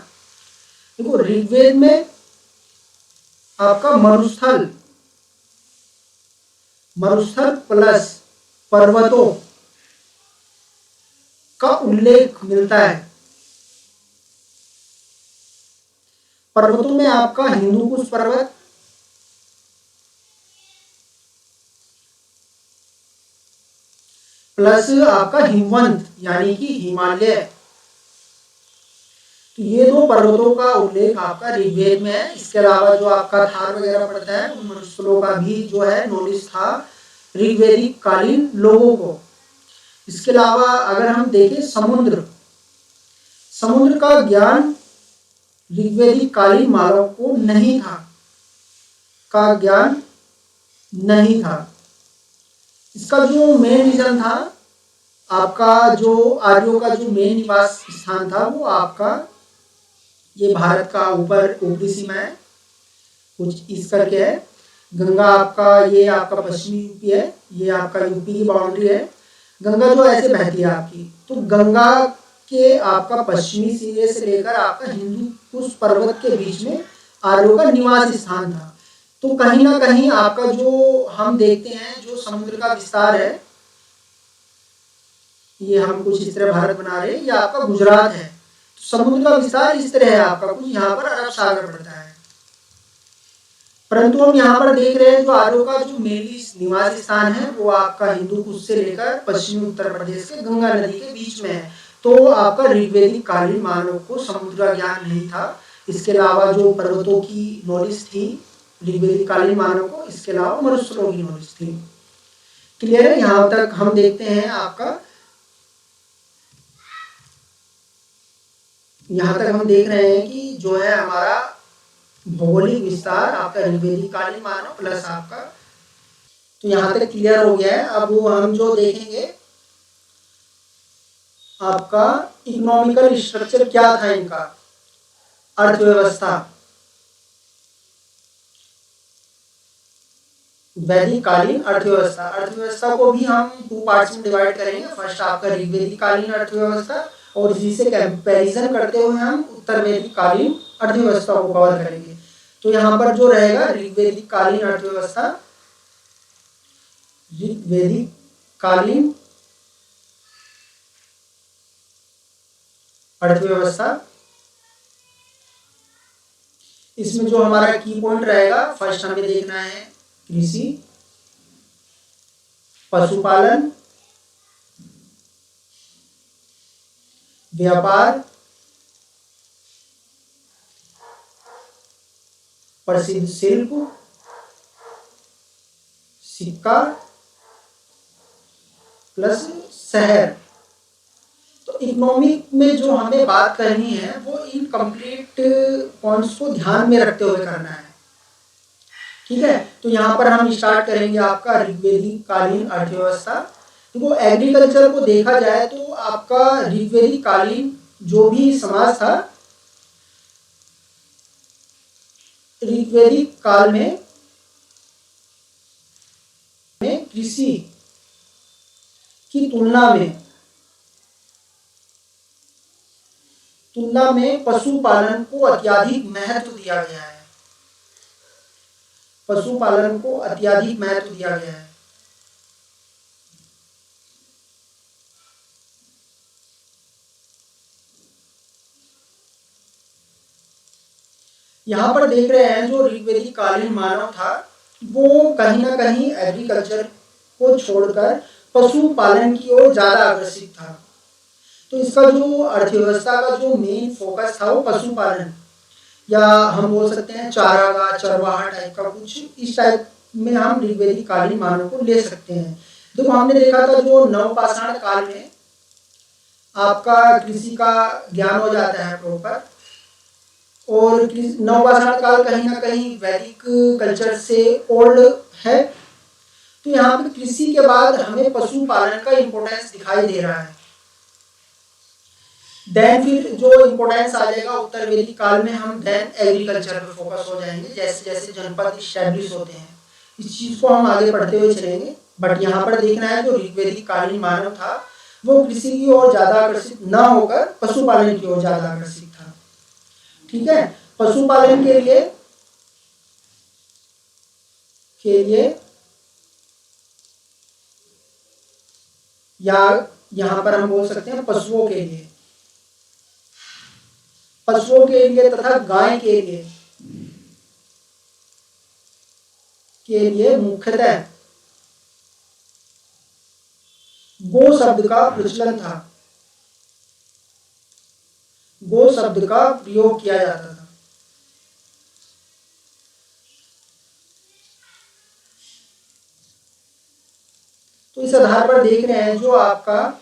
देखो ऋग्वेद में आपका मरुस्थल मरुस्थल प्लस पर्वतों का उल्लेख मिलता है। पर्वतों में आपका हिंदुकुश पर्वत, प्लस आपका हिमवंत यानी कि हिमालय, तो ये दो पर्वतों का उल्लेख आपका ऋग्वेद में है। इसके अलावा जो आपका थार वगैरह पड़ता है उन मनुष्यों का भी जो है नॉलेज था ऋग्वेदिक कालीन लोगों को। इसके अलावा अगर हम देखें समुद्र समुद्र का ज्ञान ऋग्वेदिक कालीन मानव को नहीं था, का ज्ञान नहीं था। इसका जो मेन रीजन था आपका जो आर्यों का जो मेन निवास स्थान था वो आपका ये भारत का ऊपर ऊपरी सीमा है, कुछ इस करके है। गंगा आपका ये आपका पश्चिमी यूपी है, ये आपका यूपी की बाउंड्री है। गंगा जो ऐसे बहती है आपकी, तो गंगा के आपका पश्चिमी सिरे से लेकर आपका हिंदुकुश पर्वत के बीच में आर्यों का निवास स्थान था। तो कहीं ना कहीं आपका जो हम देखते हैं जो समुद्र का विस्तार है, ये हम कुछ इस तरह भारत बना रहे हैं, ये आपका गुजरात है। तो समुद्र का विस्तार इस तरह है आपका, कुछ यहाँ पर अरब सागर पड़ता है। परंतु हम यहाँ पर देख रहे हैं जो आर्यों का जो मेनली निवास स्थान है वो आपका हिंदुकुश से लेकर पश्चिमी उत्तर प्रदेश के गंगा नदी के बीच में है। तो आपका ऋग्वेदिक कालीन मानव को समुद्र का ज्ञान नहीं था। इसके अलावा जो पर्वतों की नॉलेज थी ऋग्वेदिक कालीन मानव को, इसके अलावा मनुष्यों की नॉलेज थी। क्लियर है? यहाँ तक हम देखते हैं आपका, यहाँ तक हम देख रहे हैं कि जो है हमारा भौगोलिक विस्तार आपका ऋग्वेदिक कालीन मानव प्लस आपका, तो यहाँ तक क्लियर हो गया है। अब वो हम जो देखेंगे आपका इकोनॉमिकल स्ट्रक्चर क्या था इनका, अर्थव्यवस्था। वैदिक कालीन अर्थव्यवस्था को भी हम 2 पार्ट्स में डिवाइड करेंगे। फर्स्ट आपका ऋग्वेदिक कालीन अर्थव्यवस्था और इसी से कंपैरिजन करते हुए हम उत्तर वैदिक कालीन अर्थव्यवस्था को कवर करेंगे। तो यहाँ पर जो रहेगा ऋग्वेदिक कालीन अर्थव्यवस्था, ऋग्वेदिक कालीन अर्थव्यवस्था, इसमें जो हमारा की पॉइंट रहेगा फर्स्ट हमें देखना है कृषि, पशुपालन, व्यापार, प्रसिद्ध शिल्प, सिक्का प्लस शहर। तो इकोनॉमिक में जो हमें बात करनी है वो इन कंप्लीट पॉइंट्स को ध्यान में रखते हुए करना है। ठीक है, तो यहाँ पर हम स्टार्ट करेंगे आपका ऋग्वेदिक कालीन अर्थव्यवस्था। देखो एग्रीकल्चर को देखा जाए तो आपका ऋग्वेदिक कालीन जो भी समाज था, ऋग्वेदिक काल में कृषि की तुलना में पशुपालन को अत्यधिक महत्व दिया गया है। पशुपालन को अत्यधिक महत्व दिया गया है। यहाँ पर देख रहे हैं जो ऋग्वेदिक कालीन मानव था वो कहीं ना कहीं एग्रीकल्चर को छोड़कर पशुपालन की ओर ज्यादा अग्रसित था। तो इसका जो अर्थव्यवस्था का जो मेन फोकस था वो पशुपालन, या हम बोल सकते हैं चारागाह चरवाहा टाइप का, कुछ इस टाइप में हम ऋग्वेदिक कालीन मानव को ले सकते हैं। देखो हमने देखा था जो नवपाषाण काल में आपका कृषि का ज्ञान हो जाता है प्रॉपर, और नवपाषाण काल कहीं ना कहीं वैदिक कल्चर से ओल्ड है। तो यहाँ पे कृषि के बाद हमें पशुपालन का इम्पोर्टेंस दिखाई दे रहा है। देन फिर जो इम्पोर्टेंस आ जाएगा उत्तर वैदिक काल में, हम देन एग्रीकल्चर पे फोकस हो जाएंगे जैसे जैसे जनपद इस्टेब्लिश होते हैं। इस चीज को हम आगे पढ़ते हुए चलेंगे। बट यहाँ पर देखना है जो ऋग्वैदिक कालीन मानव था वो कृषि की ओर ज्यादा आकर्षित न होकर पशुपालन की ओर ज्यादा आकर्षित था। ठीक है, पशुपालन के लिए या यहाँ पर हम बोल सकते हैं पशुओं के लिए तथा गाय के लिए मुख्यतः गो शब्द का प्रचलन था, गो शब्द का प्रयोग किया जाता था। तो इस आधार पर देख रहे हैं जो आपका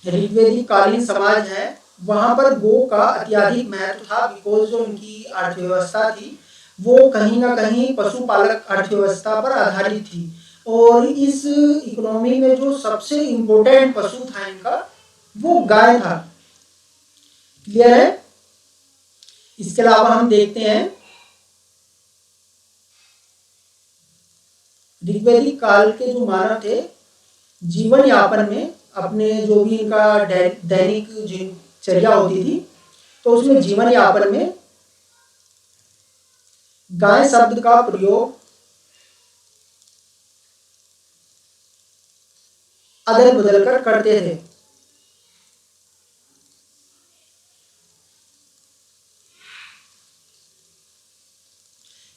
ऋग्वैदिक कालीन समाज है वहां पर गो का अत्यधिक महत्व था, बिकॉज जो उनकी अर्थव्यवस्था थी वो कहीं ना कहीं पशुपालक अर्थव्यवस्था पर आधारित थी, और इस इकोनॉमी में जो सबसे इम्पोर्टेंट पशु था इनका वो गाय था। क्लियर है? इसके अलावा हम देखते हैं ऋग्वैदिक काल के जो मानव थे जीवन यापन में अपने जो भी इनका दैनिक दिनचर्या होती थी तो उसमें जीवन यापन में गाय शब्द का प्रयोग अदल बदल कर करते थे।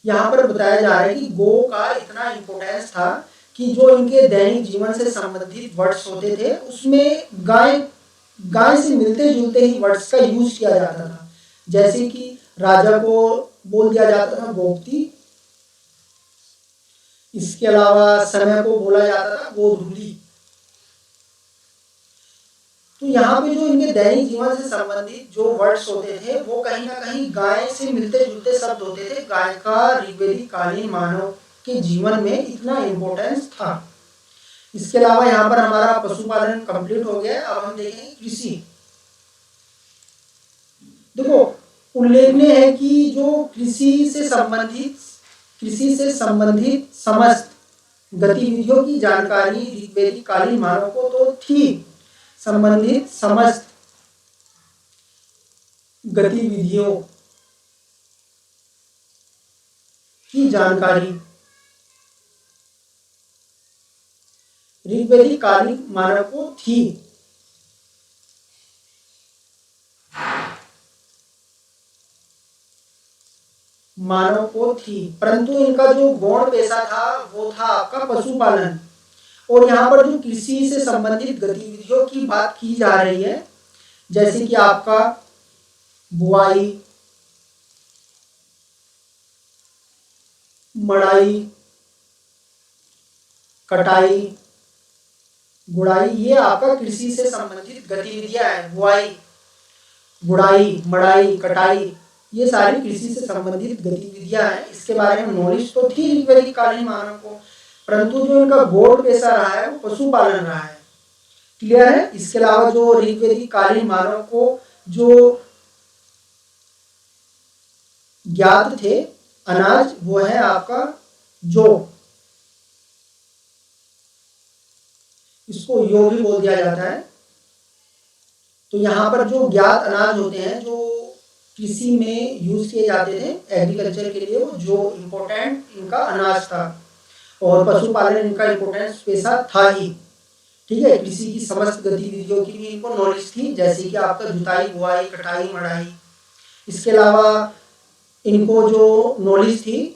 यहाँ पर बताया जा रहा है कि गो का इतना इंपोर्टेंस था कि जो इनके दैनिक जीवन से संबंधित वर्ड्स होते थे उसमें गाय से मिलते जुलते ही वर्ड्स का यूज किया जाता था। जैसे कि राजा को बोल दिया जाता था गोपति, इसके अलावा समय को बोला जाता था गोधूली। तो यहाँ पे जो इनके दैनिक जीवन से संबंधित जो वर्ड्स होते थे वो कहीं ना कहीं गाय से मिलते जुलते शब्द होते थे। गाय का ऋग्वैदिक कालीन मानव के जीवन में इतना इम्पोर्टेंस था। इसके अलावा यहाँ पर हमारा पशुपालन कंप्लीट हो गया। अब हम देखेंगे कृषि। देखो, उल्लेखनीय है कि जो कृषि से संबंधित समस्त गतिविधियों की जानकारी ऋग्वैदिक कालीन मानव को तो थी। संबंधित समस्त गतिविधियों की जानकारी ऋग्वैदिक कालीन मानव को थी। परंतु इनका जो गौण पेशा था वो था आपका पशुपालन। और यहाँ पर जो कृषि से संबंधित गतिविधियों की बात की जा रही है जैसे कि आपका बुआई, मड़ाई, कटाई, गुड़ाई, ये आपका कृषि से संबंधित गतिविधियां हैं। बुआई, गुड़ाई, मड़ाई, कटाई, ये सारी कृषि से संबंधित गतिविधियां हैं। इसके बारे में नॉलेज तो थी ऋग्वैदिक कालीन मानव को, परंतु जो इनका गौण पेशा रहा है वो पशुपालन रहा है। क्लियर है? इसके अलावा जो ऋग्वैदिक कालीन मानव को जो ज्ञात थे अनाज वो है आपका जौ, इसको यो भी बोल दिया जाता है। तो यहाँ पर जो ज्ञात अनाज होते हैं जो कृषि में यूज किए जाते थे एग्रीकल्चर के लिए, वो जो इम्पोर्टेंट इनका अनाज था, और पशुपालन इनका इम्पोर्टेंट पेशा था ही। ठीक है, कृषि की समस्त गतिविधियों की भी इनको नॉलेज थी, जैसे कि आपका जुताई, बुआई, कटाई, मड़ाई। इसके अलावा इनको जो नॉलेज थी,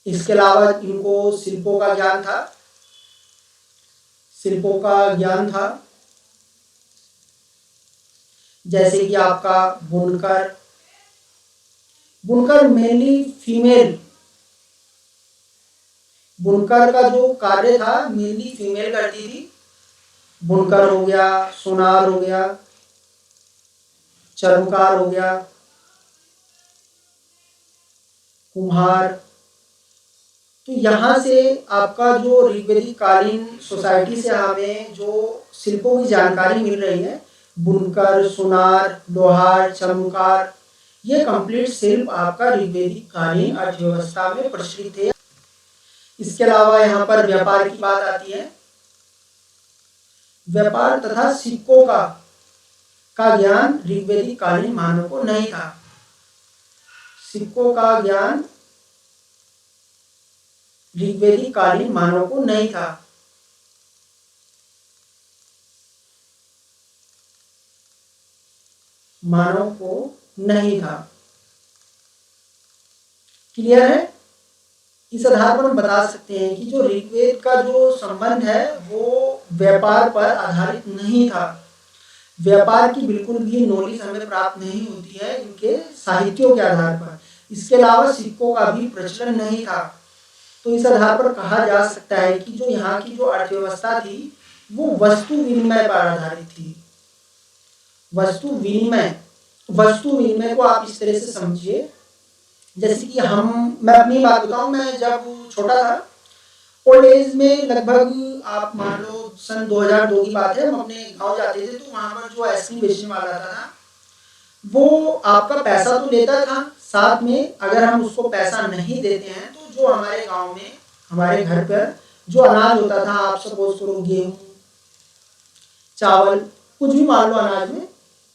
इसके अलावा इनको शिल्पों का ज्ञान था, जैसे कि आपका बुनकर मेनली फीमेल, बुनकर का जो कार्य था मेनली फीमेल करती थी। बुनकर हो गया, सोनार हो गया, चर्मकार हो गया, कुम्हार। तो यहाँ से आपका जो ऋग्वैदिक कालीन सोसाइटी से हमें जो शिल्पों की जानकारी मिल रही है, बुनकर, सुनार, लोहार, चर्मकार, ये कंप्लीट शिल्प आपका ऋग्वैदिक कालीन अर्थव्यवस्था में प्रचलित है। इसके अलावा यहाँ पर व्यापार की बात आती है। व्यापार तथा सिक्कों का ज्ञान ऋग्वेदिक कालीन मानव को नहीं था। सिक्कों का ज्ञान ऋग्वेदिक कालीन मानव को नहीं था। मानव को नहीं था। क्लियर है? इस आधार पर हम बता सकते हैं कि जो ऋग्वेद का जो संबंध है वो व्यापार पर आधारित नहीं था। व्यापार की बिल्कुल भी नॉलेज हमें प्राप्त नहीं होती है इनके साहित्यों के आधार पर। इसके अलावा सिक्कों का भी प्रचलन नहीं था। तो इस आधार पर कहा जा सकता है कि जो यहाँ की जो अर्थव्यवस्था थी वो वस्तु विनिमय पर आधारित थी। वस्तु विनिमय को आप इस तरह से समझिए, जैसे कि मैं अपनी बात बताऊं, मैं जब छोटा था, ओल्ड एज में, लगभग आप मान लो सन 2002 की बात है, हम अपने गांव जाते थे तो वहां पर जो आइसक्रीम बेचने वाला था वो आपका पैसा तो लेता था, साथ में अगर हम उसको पैसा नहीं देते हैं तो जो हमारे गांव में हमारे घर पर जो अनाज होता था, आप सपोज करो गेहूं, चावल, कुछ भी मान लो अनाज में,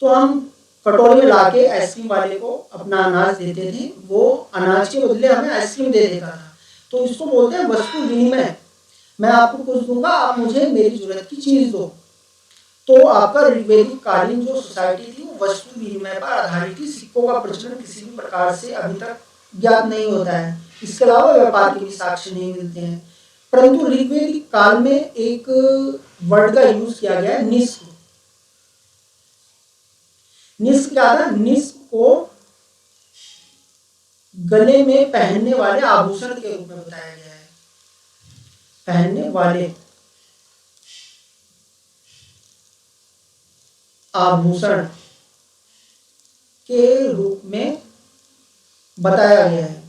तो हम कटोरे में लाके आइसक्रीम वाले को अपना अनाज देते थे, वो अनाज के बदले हमें आइसक्रीम दे देता था। तो इसको बोलते हैं वस्तु विनिमय। मैं आपको कुछ दूंगा, आप मुझे मेरी जरूरत की चीज दो। तो आपका ऋग्वेदिक कालीन जो सोसाइटी थी वो वस्तु विनिमय पर आधारित थी। सिक्कों का प्रचलन किसी भी प्रकार से अभी तक ज्ञात नहीं होता है। इसके अलावा व्यापार के भी साक्ष्य नहीं मिलते हैं। परंतु ऋग्वेदिक काल में एक वर्ड का यूज किया गया है, निष्क। निष्क क्या था? निष्क को गले में पहनने वाले आभूषण के रूप में बताया गया है। पहनने वाले आभूषण के रूप में बताया गया है।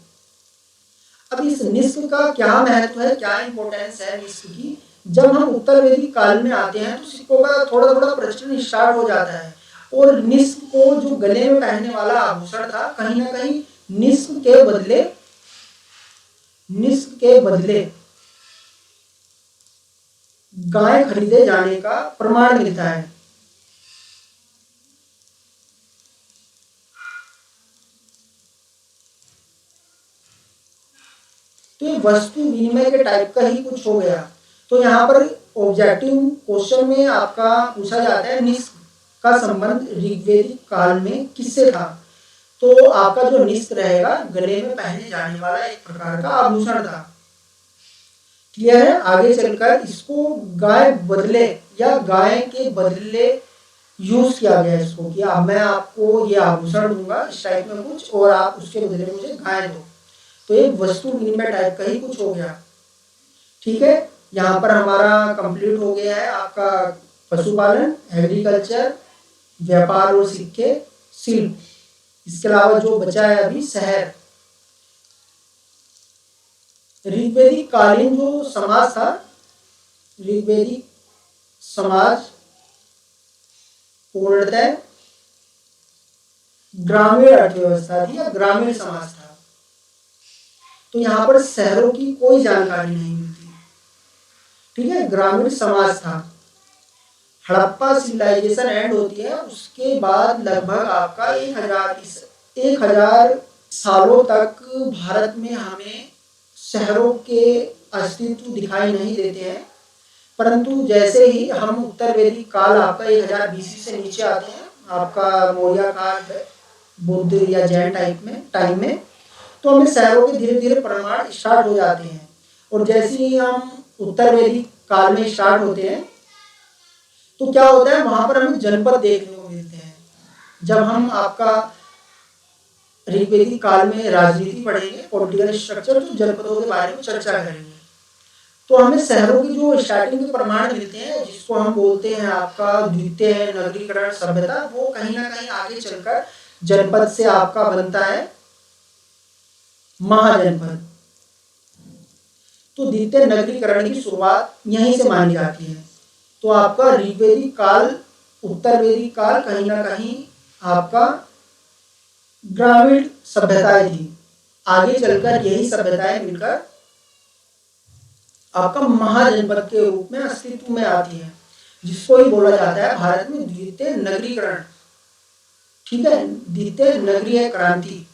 अब इस निष्क का क्या महत्व है, क्या इंपॉर्टेंस है निष्क की? जब हम उत्तर वैदिक काल में आते हैं तो सिक्कों का थोड़ा थोड़ा प्रचलन स्टार्ट हो जाता है, और निष्क को जो गले में पहनने वाला आभूषण था, कहीं ना कहीं निष्क के बदले गाय खरीदे जाने का प्रमाण मिलता है। तो ये वस्तु विनिमय के टाइप का ही कुछ हो गया। तो यहाँ पर ऑब्जेक्टिव क्वेश्चन में आपका पूछा जाता है निष्क का संबंध ऋग्वेदिक काल में किससे था? तो आपका जो निष्क रहेगा गले में पहने जाने वाला एक प्रकार का आभूषण था। क्लियर है? आगे चलकर इसको गाय बदले या गाय के बदले यूज किया गया इसको कि अब मैं आपको ये आभूषण दूंगा इस टाइप में कुछ, और आप उसके बदले मुझे गाय दो। तो एक वस्तु विनिमय टाइप का ही कुछ हो गया। ठीक है, यहाँ पर हमारा कंप्लीट हो गया है आपका पशुपालन, एग्रीकल्चर, व्यापार और सिक्के, शिल्प। इसके अलावा जो बचा है अभी शहर। ऋग्वेदिक कालीन जो समाज था, ऋग्वेदिक समाज पूर्णतः ग्रामीण अर्थव्यवस्था थी या ग्रामीण समाज था। तो यहाँ पर शहरों की कोई जानकारी नहीं मिलती। ठीक है, ग्रामीण समाज था। हड़प्पा सिविलाइजेशन एंड होती है, उसके बाद लगभग आपका 1000 सालों तक भारत में हमें शहरों के अस्तित्व दिखाई नहीं देते हैं। परंतु जैसे ही हम उत्तर वैदिक काल आपका 1000 BC से नीचे आते हैं, आपका मौर्य काल, बुद्ध या जैन टाइम में, तो हमें शहरों के धीरे धीरे प्रमाण स्टार्ट हो जाते हैं। और जैसे ही हम उत्तर वैदिक काल में स्टार्ट होते हैं तो क्या होता है, वहां पर हमें जनपद देखने को मिलते हैं। जब हम आपका ऋग्वेदिक काल में राजनीति पढ़ेंगे, पॉलिटिकल स्ट्रक्चर, तो जनपदों के बारे में चर्चा करेंगे। तो हमें शहरों की जो स्टार्टिंग के प्रमाण मिलते हैं, जिसको हम बोलते हैं आपका द्वितीय नगरीकरण सभ्यता, वो कहीं ना कहीं आगे चलकर जनपद से आपका बनता है महाजनपद। तो द्वितीय नगरीकरण की शुरुआत यहीं से मानी जाती है। तो आपका ऋग्वेदिक काल, उत्तर वैदिक काल कहीं ना कहीं आपका ग्रामीण सभ्यताएं थी। आगे चलकर यही सभ्यताएं मिलकर आपका महाजनपद के रूप में अस्तित्व में आती है, जिसको ही बोला जाता है भारत में द्वितीय नगरीकरण। ठीक है, द्वितीय नगरीय क्रांति।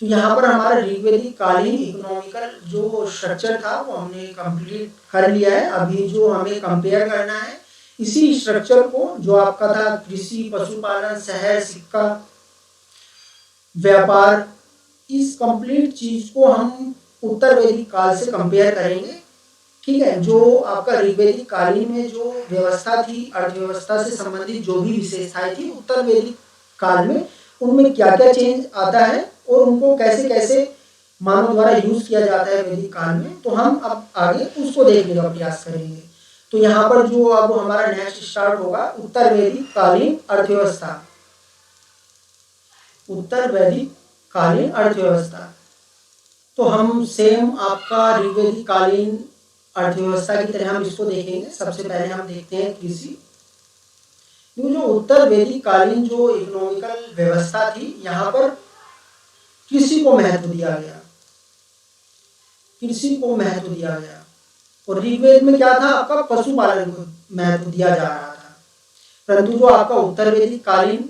तो यहाँ पर हमारा ऋग्वेदिक कालीन इकोनॉमिकल जो स्ट्रक्चर था वो हमने कंप्लीट कर लिया है। अभी जो हमें कंपेयर करना है इसी स्ट्रक्चर को, जो आपका था कृषि, पशुपालन, शहर, सिक्का, व्यापार, इस कंप्लीट चीज को हम उत्तर वैदिक काल से कंपेयर करेंगे। ठीक है, जो आपका ऋग्वेदिक कालीन में जो व्यवस्था थी, अर्थव्यवस्था से संबंधित जो भी विशेषताएं थी, उत्तर वैदिक काल में उनमें क्या क्या चेंज आता है और उनको कैसे कैसे मानव द्वारा यूज किया जाता है वैदिक काल में, तो हम अब आगे उसको देखने का प्रयास करेंगे। तो यहाँ पर जो अब हमारा नेक्स्ट स्टार्ट होगा उत्तर वैदिक कालीन अर्थव्यवस्था। उत्तर वैदिक कालीन अर्थव्यवस्था। तो हम सेम आपका ऋग्वेदिक कालीन अर्थव्यवस्था की तरह हम इसको देखेंगे। सबसे पहले हम देखते हैं कृषि। जो उत्तर वैदिक कालीन जो इकोनॉमिकल व्यवस्था थी, यहाँ पर कृषि को महत्व दिया गया, कृषि को महत्व दिया गया। और ऋग्वेद में क्या था, आपका पशुपालन को महत्व दिया जा रहा था। परंतु जो आपका उत्तर वैदिक कालीन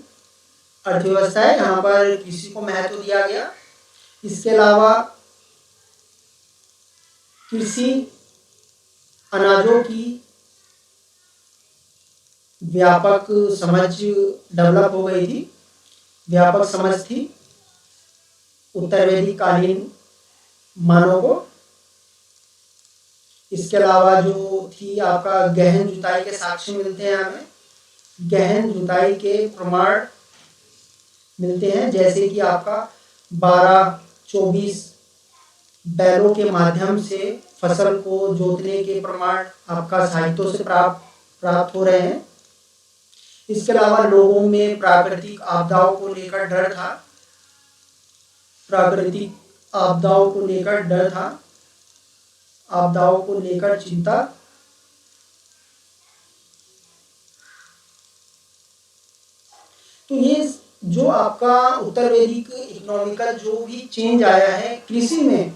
अर्थव्यवस्था है, यहाँ पर कृषि को महत्व दिया गया। इसके अलावा कृषि अनाजों की व्यापक समझ डेवलप हो गई थी, व्यापक समझ थी उत्तर वैदिक कालीन मानव को। इसके अलावा जो थी आपका गहन जुताई के साक्ष्य मिलते हैं हमें, गहन जुताई के प्रमाण मिलते हैं, जैसे कि आपका 12-24 बैलों के माध्यम से फसल को जोतने के प्रमाण आपका साहित्यों से प्राप्त हो रहे हैं। इसके अलावा लोगों में प्राकृतिक आपदाओं को लेकर डर था, प्राकृतिक आपदाओं को लेकर डर था, आपदाओं को लेकर चिंता। तो ये जो आपका उत्तर वैदिक इकोनॉमिकल जो भी चेंज आया है कृषि में,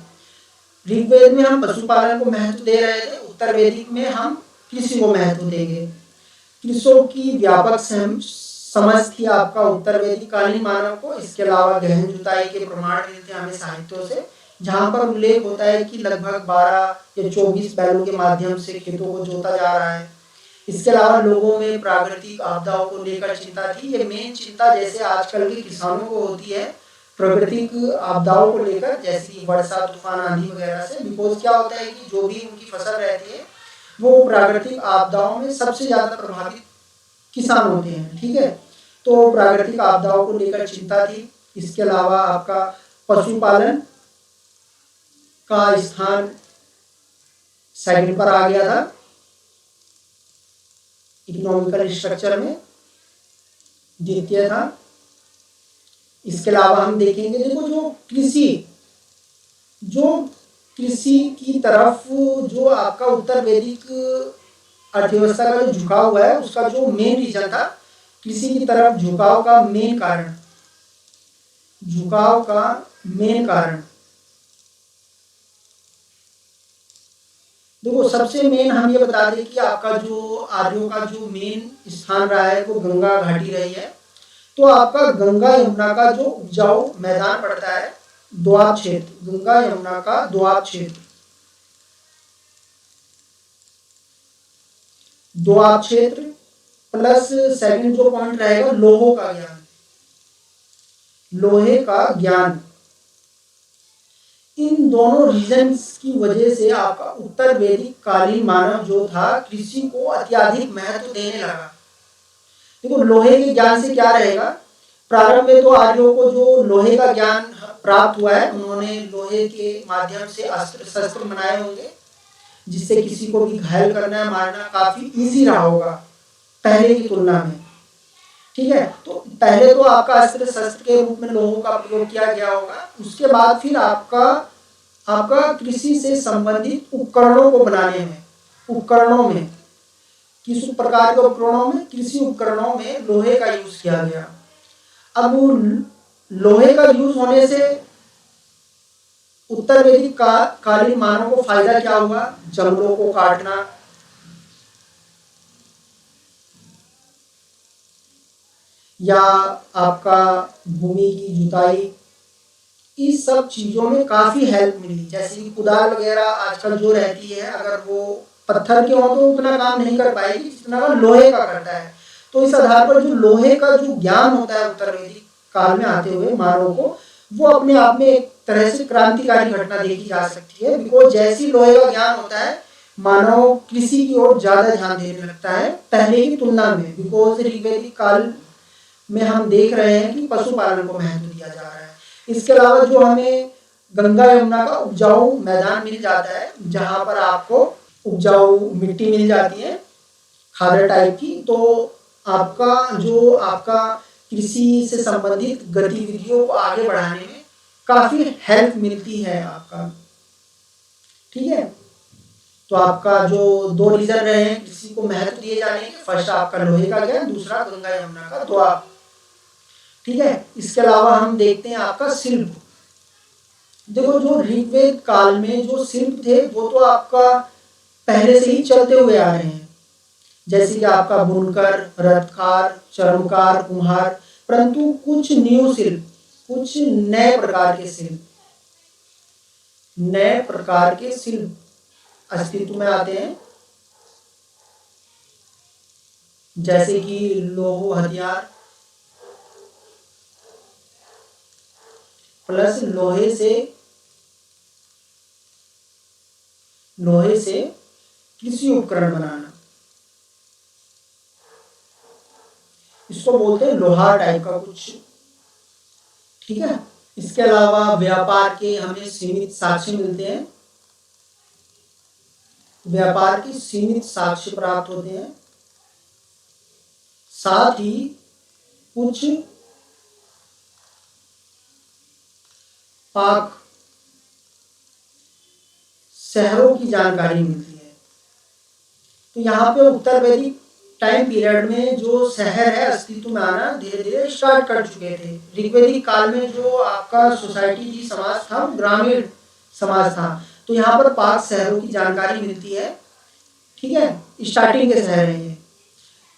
ऋग्वेद में हम पशुपालन को महत्व दे रहे थे, उत्तर वैदिक में हम कृषि को महत्व देंगे। कृषियों की व्यापक समझ थी आपका उत्तर वैदिक कालीन मानव को। इसके अलावा गहन जुताई के प्रमाण मिलते हैं हमें साहित्यों से, जहां पर उल्लेख होता है कि लगभग 12 या 24 बैलों के माध्यम से खेतों को जोता जा रहा है। इसके अलावा लोगों में प्राकृतिक आपदाओं को लेकर चिंता थी। ये मेन चिंता जैसे आजकल के किसानों को होती है प्राकृतिक आपदाओं को लेकर, जैसे वर्षा, तूफान, आंधी वगैरह से। बिकॉज क्या होता है कि जो भी उनकी फसल रहती है वो प्राकृतिक आपदाओं में सबसे ज्यादा प्रभावित किसान होते हैं। ठीक है, तो प्राकृतिक आपदाओं को लेकर चिंता थी। इसके अलावा आपका पशुपालन का स्थान सेकंड पर आ गया था इकोनॉमिकल स्ट्रक्चर में, द्वितीय था। इसके अलावा हम देखेंगे, देखो जो कृषि की तरफ जो आपका उत्तर वैदिक अर्थव्यवस्था का जो झुकाव हुआ है, उसका जो मेन रीजन था कृषि की तरफ झुकाव का मेन कारण, झुकाव का मेन कारण देखो सबसे मेन हम ये बता दें कि आपका जो आर्यों का जो मेन स्थान रहा है वो गंगा घाटी रही है। तो आपका गंगा यमुना का जो उपजाऊ मैदान पड़ता है, दोआब क्षेत्र, गंगा यमुना का दोआब क्षेत्र, दोआब क्षेत्र प्लस सेकंड जो पॉइंट रहेगा लोहों का ज्ञान, लोहे का ज्ञान। इन दोनों रीजन्स की वजह से आपका उत्तर वैदिक कालीन मानव जो था कृषि को अत्यधिक महत्व देने लगा। देखो लोहे के ज्ञान से क्या रहेगा, प्रारंभ में तो आर्यों को जो लोहे का ज्ञान प्राप्त हुआ है, उन्होंने लोहे के माध्यम से अस्त्र शस्त्र बनाए होंगे, जिससे किसी को भी घायल करना मारना काफी इजी रहा होगा पहले की तुलना में। ठीक है, तो पहले तो आपका अस्त्र शस्त्र के रूप में लोहों का प्रयोग किया गया होगा। उसके बाद फिर आपका कृषि से संबंधित उपकरणों को बनाने में, उपकरणों में किस प्रकार के उपकरणों में, कृषि उपकरणों में लोहे का यूज किया गया। अब लोहे का यूज होने से उत्तर वैदिक कालीन मानव को फायदा क्या हुआ? जंगलों को काटना, या आपका भूमि की जुताई, इस सब चीजों में काफी हेल्प मिली। जैसे कि कुदाल वगैरह आजकल जो रहती है, अगर वो पत्थर के हो तो उतना काम नहीं कर पाएगी जितना वो लोहे का करता है। तो इस आधार पर जो लोहे का जो ज्ञान होता है उत्तर वैदिक काल में आते हुए मानव को, वो अपने आप में एक तरह से क्रांतिकारी घटना देखी जा सकती है। बिकॉज जैसी लोहे का ज्ञान होता है, मानव कृषि की ओर ज्यादा ध्यान देने लगता है पहले की तुलना में। बिकॉज ऋग्वैदिक काल में हम देख रहे हैं कि पशुपालन को महत्व दिया जा रहा है। इसके अलावा जो हमें गंगा यमुना का उपजाऊ मैदान मिल जाता है, जहां पर आपको उपजाऊ मिट्टी मिल जाती है खादर टाइप की, तो आपका कृषि से संबंधित गतिविधियों को आगे बढ़ाने में काफी हेल्प मिलती है आपका। ठीक है, तो आपका जो 2 रीजन रहे हैं कृषि को महत्व दिए जाने के, फर्स्ट आपका लोहे का ज्ञान, दूसरा गंगा यमुना का द्वार। ठीक है, इसके अलावा हम देखते हैं आपका शिल्प। देखो, जो ऋग्वेद काल में जो शिल्प थे वो तो आपका पहले से ही चलते हुए आ रहे हैं। जैसे कि आपका बुनकर, रथकार, चर्मकार, कुम्हार, परंतु कुछ न्यू शिल्प, कुछ नए प्रकार के शिल्प अस्तित्व में आते हैं। जैसे कि लोह हथियार प्लस लोहे से कृषि उपकरण बनाना, इसको बोलते हैं लोहार टाइप का कुछ। ठीक है, इसके अलावा व्यापार के हमें सीमित साक्ष्य मिलते हैं, व्यापार की सीमित साक्ष्य प्राप्त होते हैं। साथ ही कुछ पाक शहरों की जानकारी मिलती है। तो यहाँ पे उत्तर वैदिक टाइम पीरियड में जो शहर है अस्तित्व में आना धीरे धीरे स्टार्ट कर चुके थे। ऋग्वैदिक काल में जो आपका सोसाइटी की समाज था, ग्रामीण समाज था, तो यहाँ पर 5 शहरों की जानकारी मिलती है। ठीक है, स्टार्टिंग के शहर हैं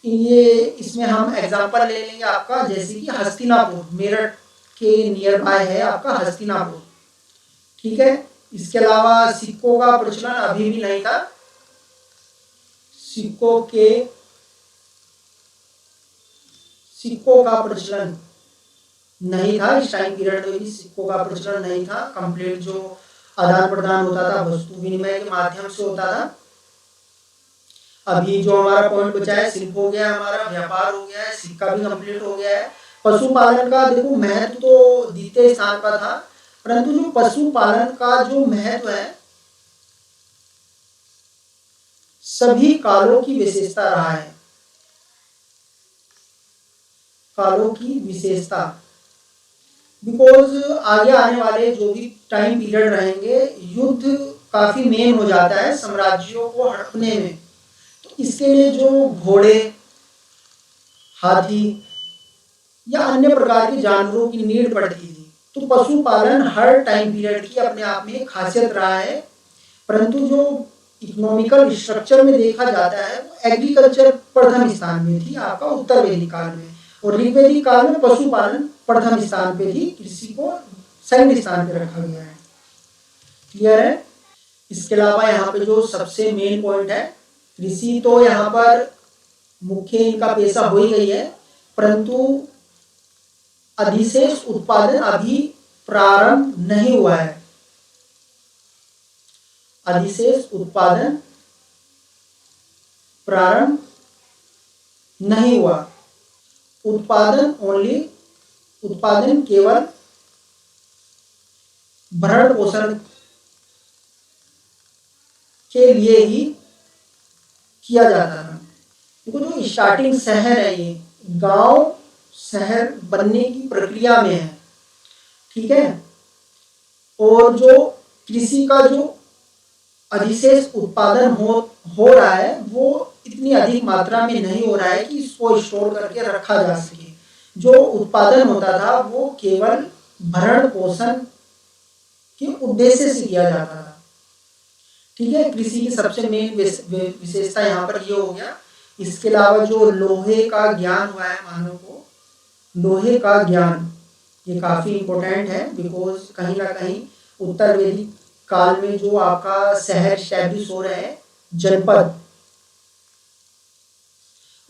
ये। इसमें हम एग्जांपल ले लेंगे आपका, जैसे कि हस्तिनापुर, मेरठ के नियर बाय है आपका हस्तिनापुर। ठीक है, इसके अलावा सिक्कों का प्रचलन अभी भी नहीं था। सिक्कों का प्रचलन नहीं था इस टाइम पीरियड में भी, सिक्कों का प्रचलन नहीं था। कंप्लीट जो आदान प्रदान होता था वस्तु विनिमय के माध्यम से होता था। अभी जो हमारा पॉइंट बचा है, शिल्प हो गया, हमारा व्यापार हो गया है, सिक्का भी कंप्लीट हो गया है। पशुपालन का देखो महत्व तो द्वितीय स्थान पर था, परंतु जो पशुपालन का जो महत्व है सभी कालों की विशेषता रहा है। कालों की विशेषता, बिकॉज आगे आने वाले जो भी टाइम पीरियड रहेंगे, युद्ध काफी मेन हो जाता है साम्राज्यों को हड़पने में। तो इसके लिए जो घोड़े, हाथी या अन्य प्रकार के जानवरों की नीड पड़ती थी। तो पशुपालन हर टाइम पीरियड की अपने आप में खासियत रहा है, परंतु जो इकोनॉमिकल स्ट्रक्चर में देखा जाता है वो एग्रीकल्चर प्रथम स्थान में थी आपका उत्तर वैदिक काल में, और ऋग्वैदिक काल में पशुपालन प्रथम स्थान पे थी, कृषि को सेकंड स्थान पे रखा गया है। क्लियर है? इसके अलावा यहाँ पे जो सबसे मेन पॉइंट है, कृषि तो यहाँ पर मुख्य इनका पेशा हो ही गई है, परंतु अधिशेष उत्पादन अभी प्रारंभ नहीं हुआ है। अधिशेष उत्पादन प्रारंभ नहीं हुआ। उत्पादन केवल भरण पोषण के लिए ही किया जाता था। देखो, जो स्टार्टिंग शहर है, ये गांव शहर बनने की प्रक्रिया में है। ठीक है, और जो कृषि का जो अधिशेष उत्पादन हो रहा है वो इतनी अधिक मात्रा में नहीं हो रहा है कि इसको स्टोर करके रखा जा सके। जो उत्पादन होता था वो केवल भरण पोषण के उद्देश्य से किया जाता था। ठीक है, कृषि की सबसे मेन विशेषता यहाँ पर ये हो गया। इसके अलावा जो लोहे का ज्ञान हुआ है मानव को, लोहे का ज्ञान ये काफी इम्पोर्टेंट है, बिकॉज कहीं ना कहीं उत्तर वैदिक काल में जो आपका शहर स्टैब्लिश हो रहे हैं, जनपद,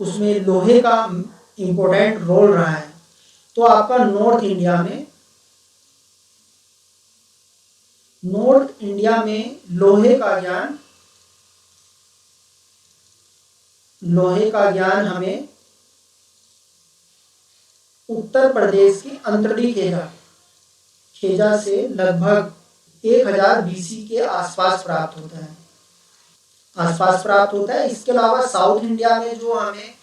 उसमें लोहे का इम्पोर्टेंट रोल रहा है। तो आपका नॉर्थ इंडिया में लोहे का ज्ञान हमें उत्तर प्रदेश की अंतरडी खेजा से लगभग 1000 BC के आसपास प्राप्त होता है। इसके अलावा साउथ इंडिया में जो हमें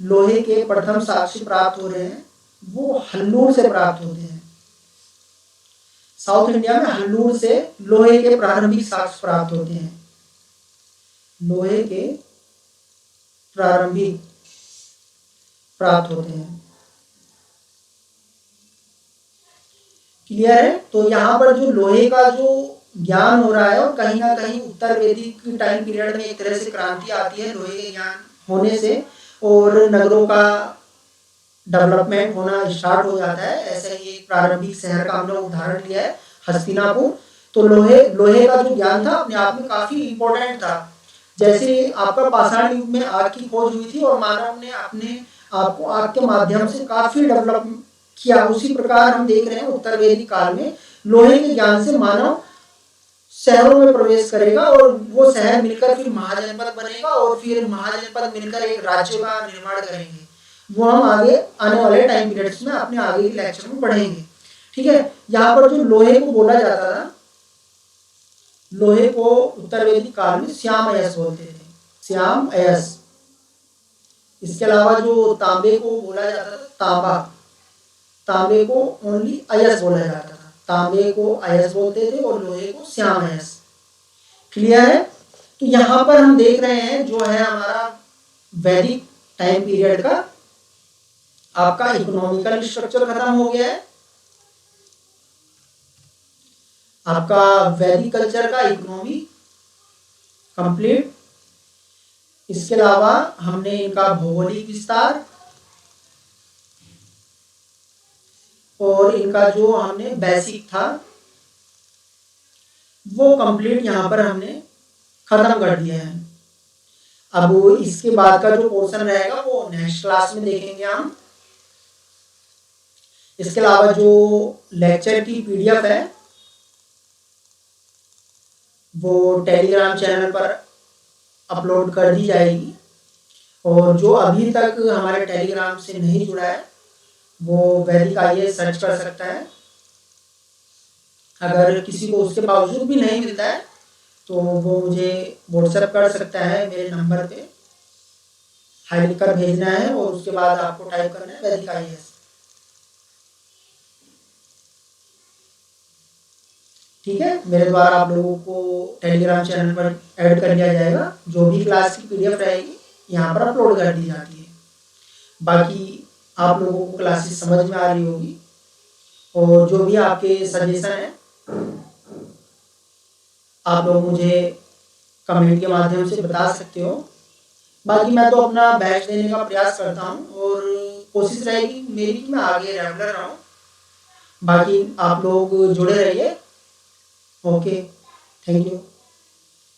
लोहे के प्रथम साक्ष्य प्राप्त हो रहे हैं वो हल्लूर से प्राप्त होते हैं। साउथ इंडिया में हल्लूर से लोहे के प्रारंभिक साक्ष्य प्राप्त होते हैं। लोहे के प्रारंभिक प्राप्त होते हैं। क्लियर है? तो यहाँ पर जो लोहे का जो ज्ञान हो रहा है और कहीं ना कहीं उत्तर वैदिक टाइम पीरियड में एक तरह से क्रांति आती है लोहे के ज्ञान होने से, और नगरों का डेवलपमेंट होना स्टार्ट हो जाता है। ऐसे ही एक प्रारंभिक शहर का हमने उदाहरण लिया है, हस्तिनापुर। तो लोहे का जो ज्ञान था अपने आप में काफी इंपॉर्टेंट था। जैसे आपका पाषाण युग में आग की खोज हुई थी और मानव ने अपने आप को आग के माध्यम से काफी डेवलप किया, उसी प्रकार हम देख रहे हैं उत्तर वैदिक काल में लोहे के ज्ञान से मानव शहरों में प्रवेश करेगा और वो शहर मिलकर फिर महाजनपद बनेगा और फिर महाजनपद मिलकर एक राज्य का निर्माण करेंगे। वो हम आगे आने वाले टाइम पीरियड्स में अपने आगे के लेक्चर में पढ़ेंगे। ठीक है, यहाँ पर जो लोहे को बोला जाता था, लोहे को उत्तर वैदिक काल में श्याम अयस बोलते थे, श्याम अयस। इसके अलावा जो तांबे को बोला जाता था तांबा, तांबे को ओनली अयस बोला जाता था। तांबे को अयस बोलते थे और लोहे को श्याम अयस। क्लियर है? तो यहाँ पर हम देख रहे हैं जो है हमारा वैदिक टाइम पीरियड का आपका इकोनॉमिकल स्ट्रक्चर खत्म हो गया है। आपका वैदिक कल्चर का इकोनॉमी कंप्लीट। इसके अलावा हमने इनका भौगोलिक विस्तार और इनका जो हमने बेसिक था वो कंप्लीट यहाँ पर हमने खत्म कर दिया है। अब इसके बाद का जो पोर्शन रहेगा वो नेक्स्ट क्लास में देखेंगे हम। इसके अलावा जो लेक्चर की PDF है वो टेलीग्राम चैनल पर अपलोड कर दी जाएगी, और जो अभी तक हमारे टेलीग्राम से नहीं जुड़ा है वो वैदिक IAS सर्च कर सकता है। अगर किसी को उसके बावजूद भी नहीं मिलता है तो वो मुझे व्हाट्सएप कर सकता है, मेरे नंबर पे हाई लिखकर भेजना है और उसके बाद आपको टाइप करना है वैदिक IAS। ठीक है, मेरे द्वारा आप लोगों को टेलीग्राम चैनल पर ऐड कर लिया जाएगा। जो भी क्लास की PDF रहेगी यहाँ पर अपलोड कर दी जाती है। बाकी आप लोगों को क्लासेस समझ में आ रही होगी, और जो भी आपके सजेशन है आप लोग मुझे कमेंट के माध्यम से बता सकते हो। बाकी मैं तो अपना बेस्ट देने का प्रयास करता हूँ और कोशिश रहेगी मेरी कि मैं आगे रेगुलर रहूँ। बाकी आप लोग जुड़े रहिए। Okay, thank you.